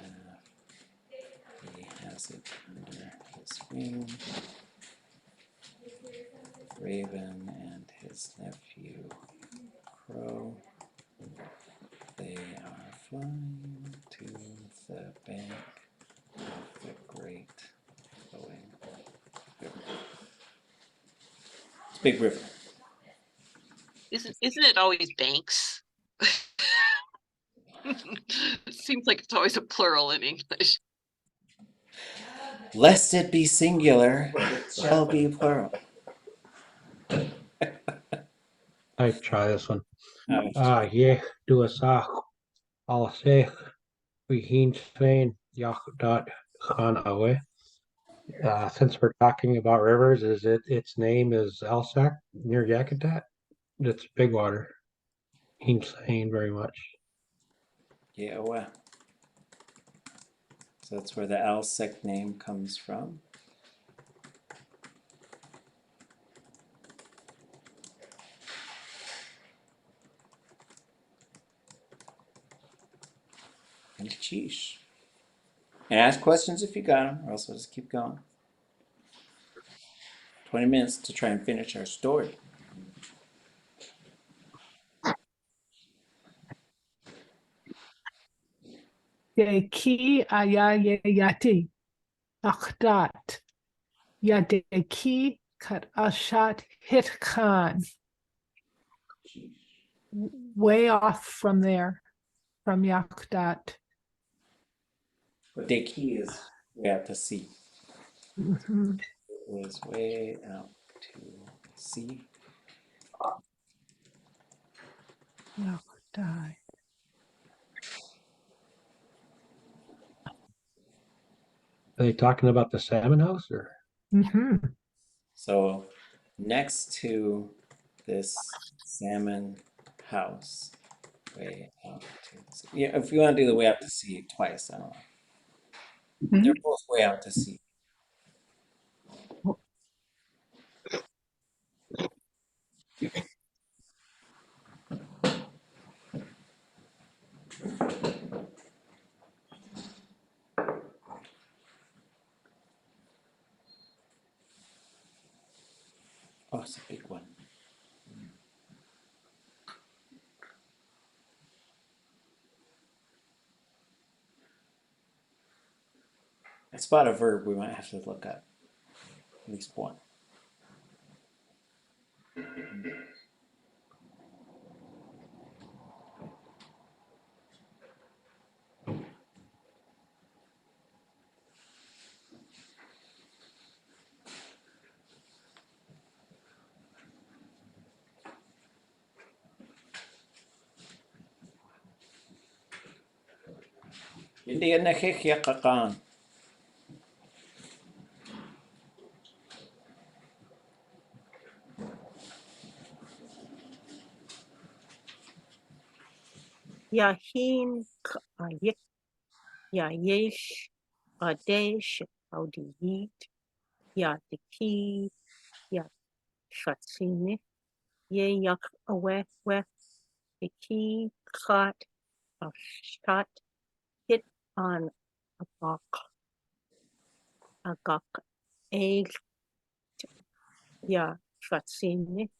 He has it under his wing. Raven and his nephew Crow. They are flying to the bank of the great flowing river. It's a big river. Isn't it always banks? It seems like it's always a plural in English. Lest it be singular, it shall be plural. I try this one. Yeah, do a sach. Al sech. We heen svein dot chan away. Since we're talking about rivers, its name is Elsac near Yakutat? It's big water. Heen svein very much. Yeah, well. So that's where the Alsec name comes from. And sheesh. And ask questions if you got them, or else we'll just keep going. 20 minutes to try and finish our story. Deki ayayati akdat. Yadeki kat ashat hitkan. Way off from there, from Yakdat. But Deki is way out to sea. Mhm. It was way out to sea. Yakdat. Are they talking about the salmon house or? So next to this salmon house, way out to sea. Yeah, if you want to do the way out to sea twice, I don't know. They're both way out to sea. Oh, it's a big one. I spot a verb we might have to look at least one. Hindi yan nakikiyakakan. Ya Héen ayawdudlix, ya Yéil, ʼéyxʼ, ya Dísi, ya Kayaaní, Yéil, ʼéyxʼ, shot, hit on agak, ʼéyxʼ, ya Kayaaní,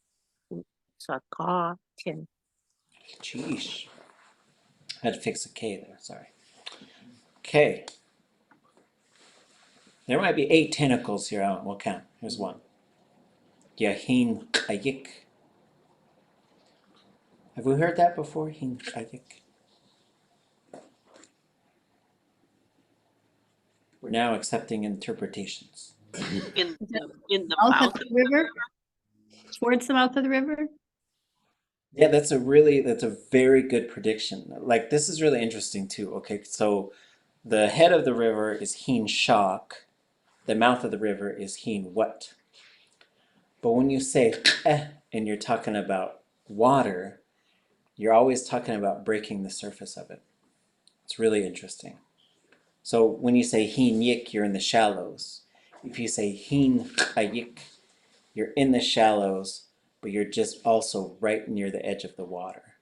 sagatin. Jeez. I had to fix a K there, sorry. Okay. There might be 8 tentacles here. We'll count. Here's one. Héen ʼéyxʼ. Have we heard that before? Héen ʼéyxʼ. We're now accepting interpretations. In the Mouth mouth of the river? Towards the mouth of the river? Yeah, that's a very good prediction. Like, this is really interesting too. Okay, so the head of the river is Héen shock. The mouth of the river is Héen what. But when you say and you're talking about water, you're always talking about breaking the surface of it. It's really interesting. So when you say Héen yik, you're in the shallows. If you say Héen ʼéyxʼ, you're in the shallows, but you're just also right near the edge of the water.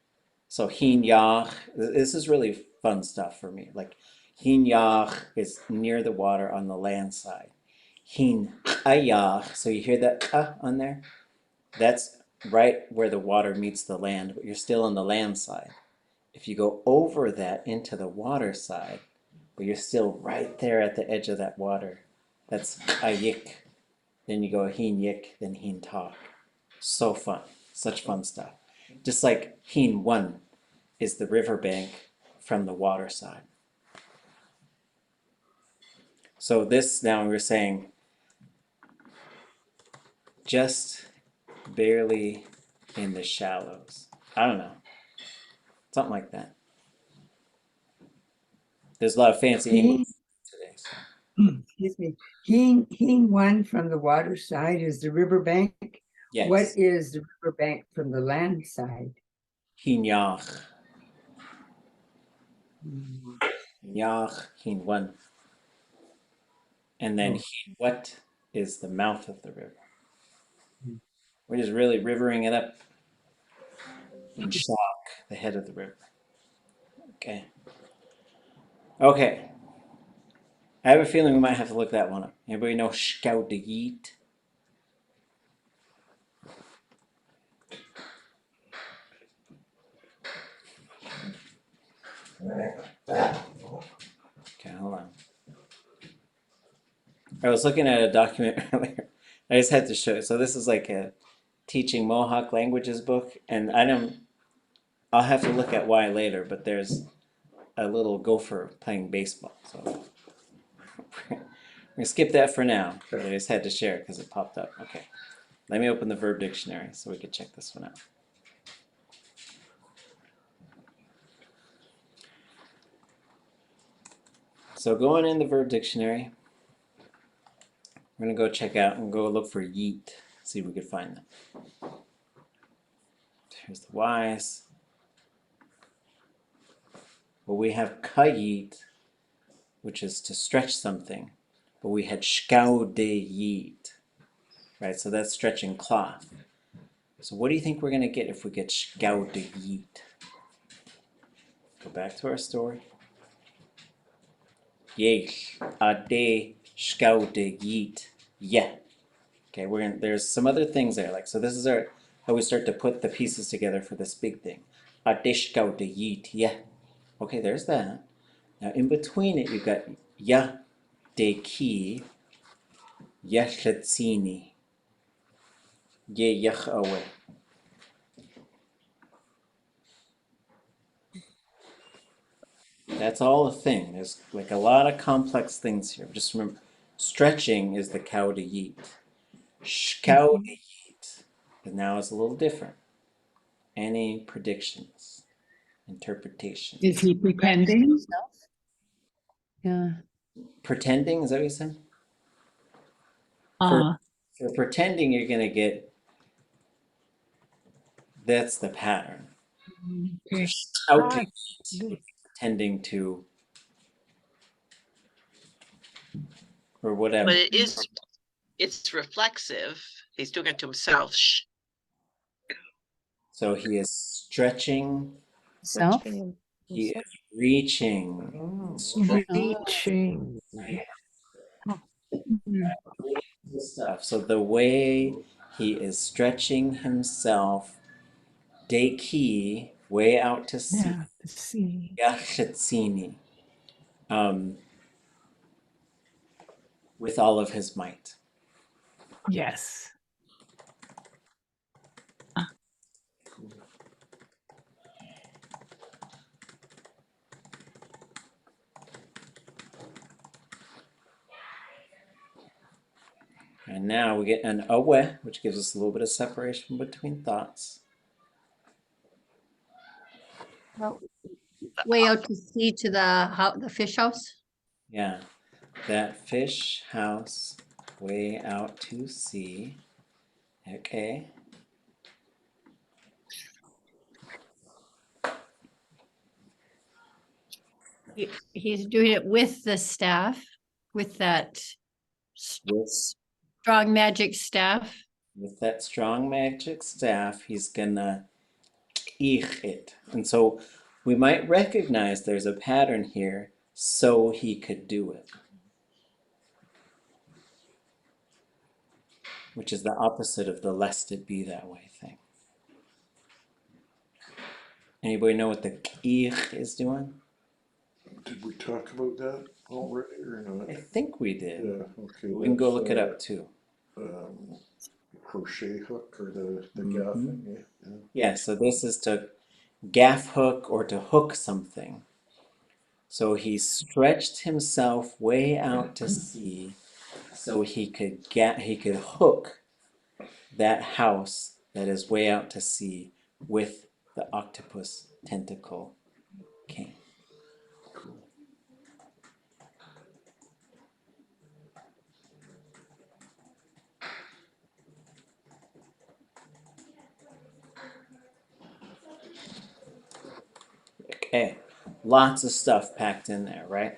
So Héen yach, this is really fun stuff for me. Like Héen yach is near the water on the land side. Héen ʼéyxʼ, so you hear that on there? That's right where the water meets the land, but you're still on the land side. If you go over that into the water side, but you're still right there at the edge of that water, that's ʼéyxʼ. Then you go Héen yik, then Héen tak. So fun, such fun stuff. Just like Héen one is the riverbank from the water side. So this now we're saying just barely in the shallows. I don't know, something like that. There's a lot of fancy English today. So. Excuse me. Héen one from the water side is the riverbank. Yes. What is the riverbank from the land side? Héen yach. Yach, Héen one. And then Héen what is the mouth of the river. We're just really rivering it up. And shock, the head of the river. Okay. Okay. I have a feeling we might have to look that one up. Anybody know ʼéyxʼ? Okay, hold on. I was looking at a document earlier. I just had to show it. So this is like a teaching Mohawk languages book, and I'll have to look at why later, but there's a little gopher playing baseball. So we're gonna skip that for now, but I just had to share it because it popped up. Okay, let me open the verb dictionary so we can check this one out. So going in the verb dictionary, we're gonna go check out and go look for yeet, see if we can find them. Here's the Y's. Well, we have kayeet, which is to stretch something, but we had ayawdudlix, right? So that's stretching cloth. So what do you think we're gonna get if we get ayawdudlix? Go back to our story. Yéil, ayawdudlix, yeah. Okay, there's some other things there, like, so this is how we start to put the pieces together for this big thing. Ayawdudlix, yeah. Okay, there's that. Now in between it, you've got ya de ki, yeshatsini. ʼéyxʼ. That's all a thing. There's like a lot of complex things here. Just remember, stretching is the cow to yeet. Cow to yeet. And now it's a little different. Any predictions? Interpretations? Is he pretending? Yeah. Pretending, is that what you said? Uh, For pretending, you're going to get, that's the pattern. okay. Cow to yeet, tending to, or whatever. But it's reflexive. He's doing it to himself. Shh. So he is stretching. Self? He is reaching. Reaching. Stuff. So the way he is stretching himself, deki, way out to sea. Yeah, to see. Yachetsini. With all of his might. Yes. And now we get an awe, which gives us a little bit of separation between thoughts. Way out to sea to the fish house. Yeah, that fish house way out to sea. Okay. He's doing it with the staff, with that strong magic staff. With that strong magic staff, he's gonna ʼéyxʼ it. And so we might recognize there's a pattern here so he could do it. Which is the opposite of the lest it be that way thing. Anybody know what the ʼéyxʼ is doing? Did we talk about that already or not? I think we did. Yeah, okay. We can go look it up too. Crochet hook or the gaffing. Yeah, so this is to gaff hook or to hook something. So he stretched himself way out to sea so he could hook that house that is way out to sea with the octopus tentacle king. Okay, lots of stuff packed in there, right?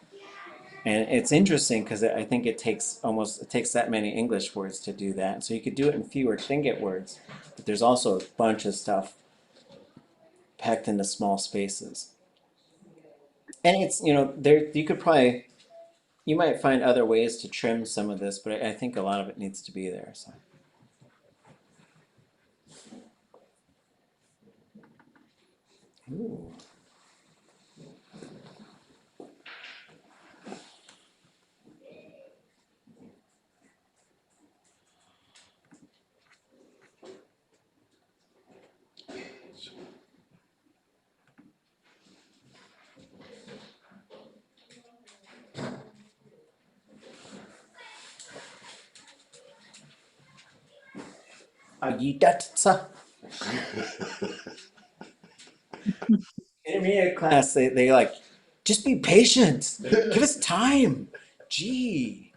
And it's interesting because I think it takes that many English words to do that. So you could do it in fewer Tlingit words, but there's also a bunch of stuff packed into small spaces. And it's, you might find other ways to trim some of this, but I think a lot of it needs to be there. So. Ooh. Ayawdudlix. Intermediate class, they like, just be patient. Give us time. Gee.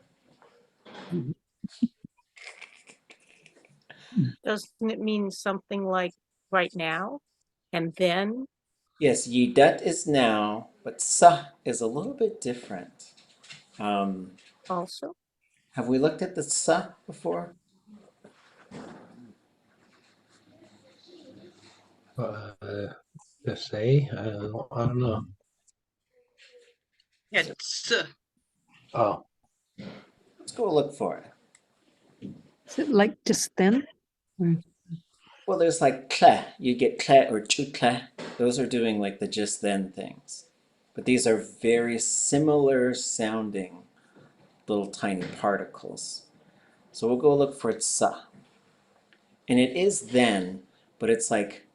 Doesn't it mean something like right now and then? Yes, yidat is now, but sa is a little bit different. Also? Have we looked at the sa before? To say, I don't know. It's Oh, Let's go look for it. Is it like just then? Well, there's like kle. You get kle or chukle. Those are doing like the just then things. But these are very similar sounding little tiny particles. So we'll go look for tsa. And it is then, but it's like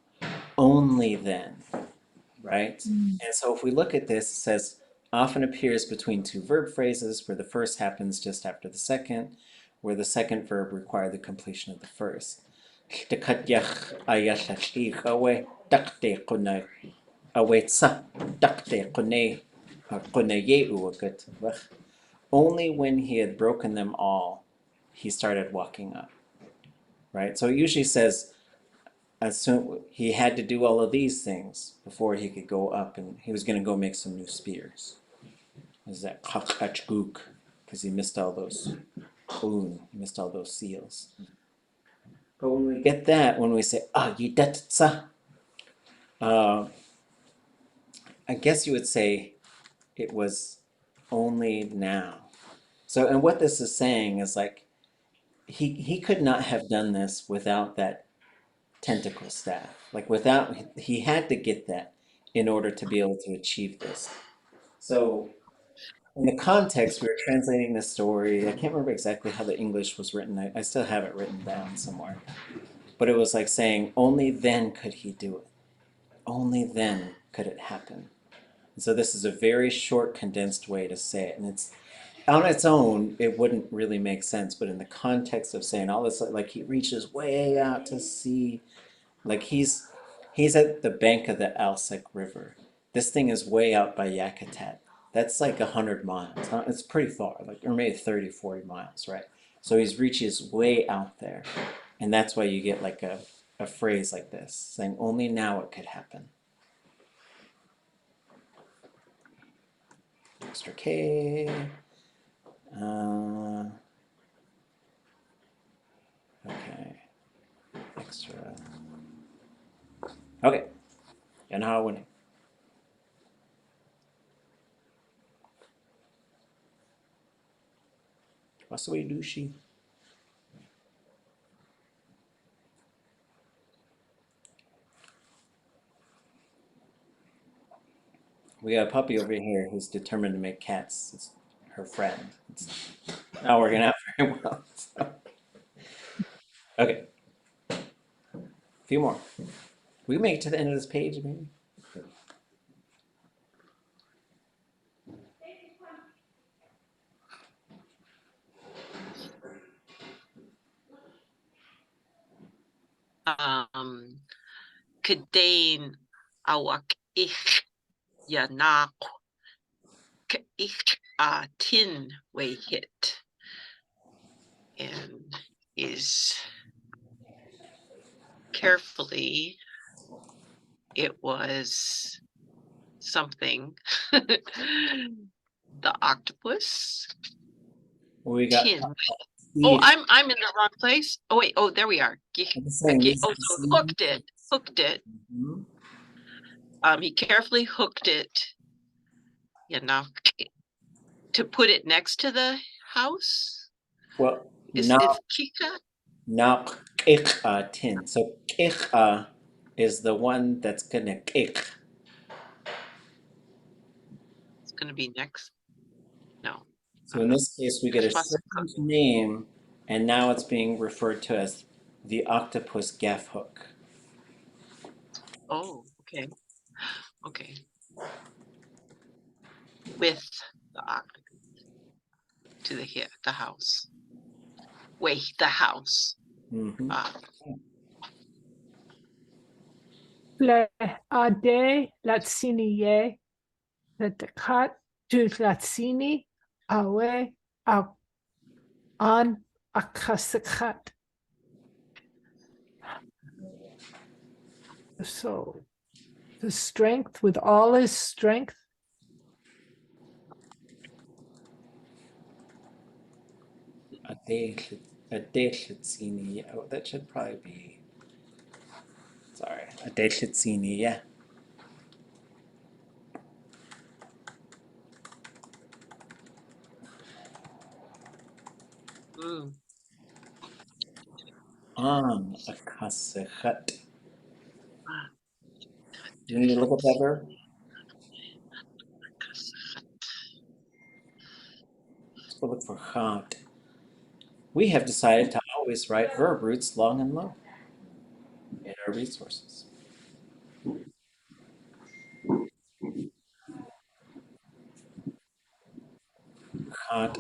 only then, right? And so if we look at this, it says, often appears between two verb phrases where the first happens just after the second, where the second verb requires the completion of the first. Only when he had broken them all, he started walking up, right? So it usually says, as soon he had to do all of these things before he could go up, and he was going to go make some new spears. Is that kakachguk? Because he missed all those he missed all those seals. But when we get that, when we say yidatsa, I guess you would say it was only now. So, and what this is saying is like he could not have done this without that tentacle staff. Like without, he had to get that in order to be able to achieve this. So in the context, we were translating the story. I can't remember exactly how the English was written. I still have it written down somewhere. But it was like saying, only then could he do it. Only then could it happen. And so this is a very short, condensed way to say it. And it's on its own, it wouldn't really make sense. But in the context of saying all this, like he reaches way out to sea, like he's at the bank of the ʼéyxʼ River. This thing is way out by Yakutat. That's like 100 miles. It's pretty far, like, or maybe 30, 40 miles, right? So he reaches way out there. And that's why you get like a phrase like this, saying only now it could happen. Extra K. Okay. Extra. Okay. And how winning. What's the way Dísi? We got a puppy over here who's determined to make cats it's her friend. It's not working out very well. So. Okay. A few more. We make it to the end of this page, maybe? Kadain awak ich yanak ich tin way hit, and is carefully, it was something. The octopus. We got. Tin. Oh, I'm in the wrong place. Oh wait. Oh, there we are. Okay. Oh, so hooked it. Mm-hmm. He carefully hooked it. To put it next to the house. Well, is kika. Not tin. So is the one that's gonna It's gonna be next. No. So in this case, we get a strange name, and now it's being referred to as the octopus gaff hook. Oh, okay. Okay. With the octopus to the house. Wait, the house. Le ade latsini ye, le dekat du latsini awe an akasakat. So the strength, with all his strength. Oh, that should probably be. Sorry, ʼéyxʼ, yeah. An akasakat. Do you need to look at that verb? Let's go look for chat. We have decided to always write verb roots long and low. resources. Can't.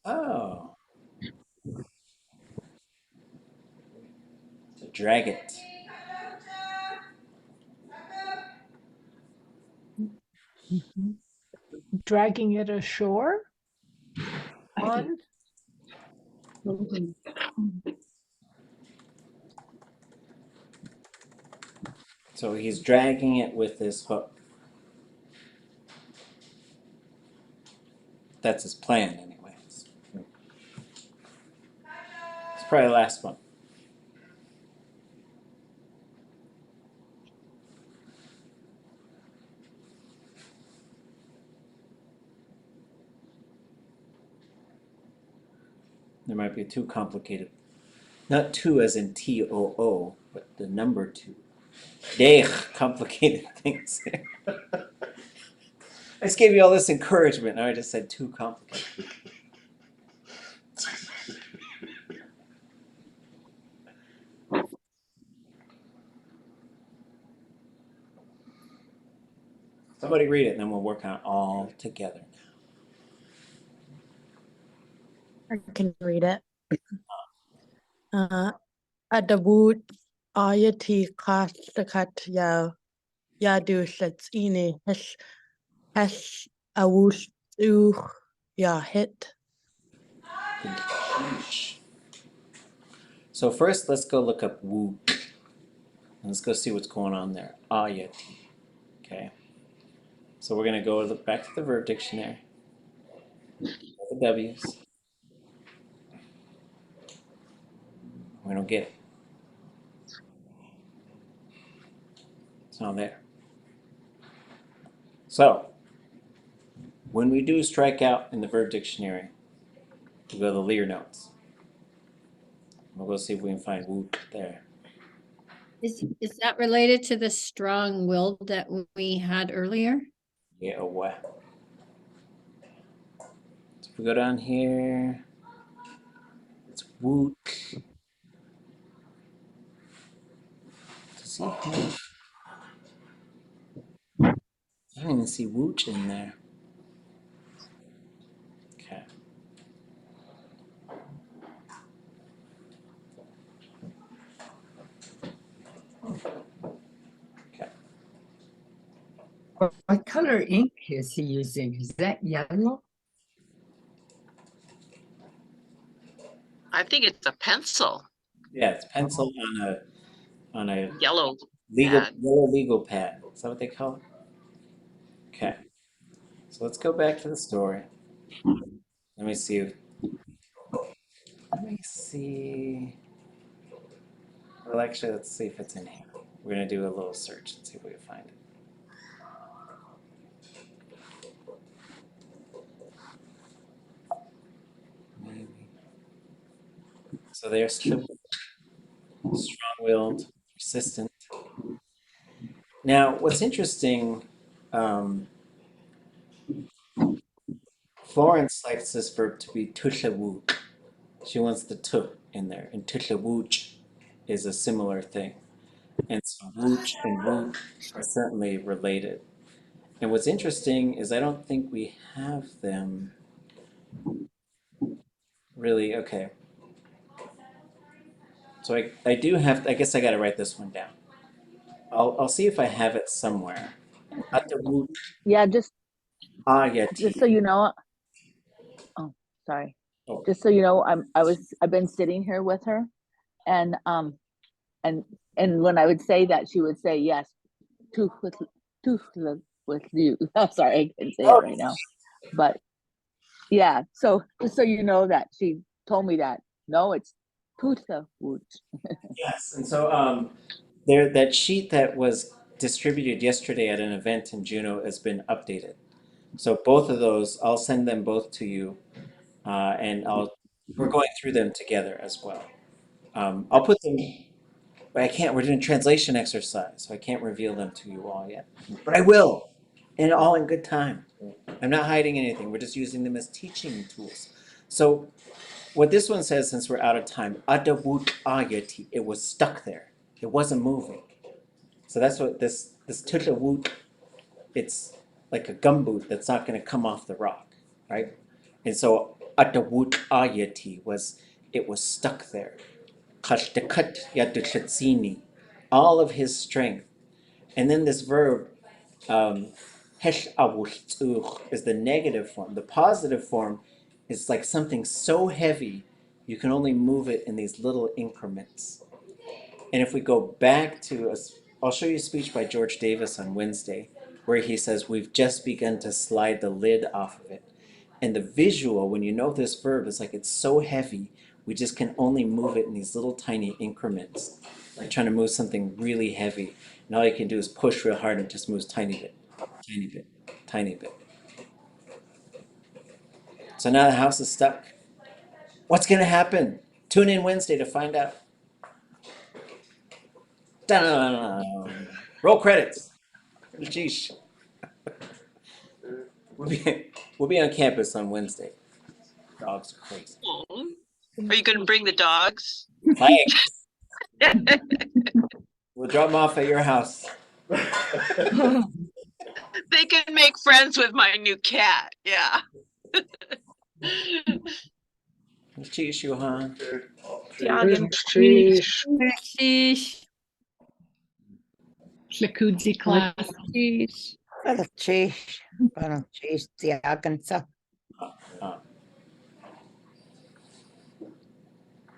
Oh. To drag it. Dragging it ashore? On? So he's dragging it with his hook. That's his plan, anyways. It's probably the last one. There might be too complicated. Not two as in T-O-O, but the number two. Complicated things. I just gave you all this encouragement. Now I just said too complicated. Somebody read it, and then we'll work on it all together. I can read it. Adabut ayati kastakat yadushatsini hash awush yahit. So first, let's go look up woo. And let's go see what's going on there. Ayati. Okay. So we're going to go look back to the verb dictionary. The W's. We don't get it. It's not there. So, when we do strike out in the verb dictionary, we'll go to the Lear notes. We'll go see if we can find woot there. Is that related to the strong will that we had earlier? Yeah, what? So if we go down here, it's woot. Does he have... I don't even see wooch in there. Okay. Okay. What color ink is he using? Is that yellow? I think it's a pencil. Yeah, it's pencil on a Yellow yellow pad. legal pad. Is that what they call it? Okay. So let's go back to the story. Let me see. Well, actually, let's see if it's in here. We're going to do a little search and see if we can find it. Maybe. So they're still strong-willed, persistent. Now, what's interesting, Florence likes this verb to be tushawuk. She wants the tu in there, and tushawuch is a similar thing. And so wooch and woot are certainly related. And what's interesting is I don't think we have them really. Okay. So I do have, I guess I got to write this one down. I'll see if I have it somewhere. Yeah, just Ayati. so you know. Oh, sorry. Oh. Just so you know, I've been sitting here with her, and when I would say that, she would say yes, to with you. I'm sorry, I can't say it right now, but yeah. So just so you know that she told me that. No, it's tushawuch. Yes, and so there, that sheet that was distributed yesterday at an event in Juneau has been updated. So both of those, I'll send them both to you, and we're going through them together as well. I'll put them, but I can't. We're doing translation exercise, so I can't reveal them to you all yet. But I will, and all in good time. I'm not hiding anything. We're just using them as teaching tools. So what this one says, since we're out of time, adabut ayati, it was stuck there. It wasn't moving. So that's what this tutawut, it's like a gumboot that's not going to come off the rock, right? And so atawut ayati it was stuck there. Kashtakat yaduchatsini, all of his strength. And then this verb, hesh awuchtuch, is the negative form. The positive form is like something so heavy you can only move it in these little increments. And if we go back to, I'll show you a speech by George Davis on Wednesday, where he says, we've just begun to slide the lid off of it. And the visual, when you know this verb, is like it's so heavy, we just can only move it in these little tiny increments. Like trying to move something really heavy. And all you can do is push real hard and it just moves tiny bit, tiny bit, tiny bit. So now the house is stuck. What's going to happen? Tune in Wednesday to find out. Dun! Roll credits. Sheesh. We'll be on campus on Wednesday. Dogs are crazy. Oh, are you going to bring the dogs? Thanks. We'll drop them off at your house. They can make friends with my new cat. Yeah. Cheese, Johan. Sheesh. Shakudzi class. Well, cheese. Well, cheese, the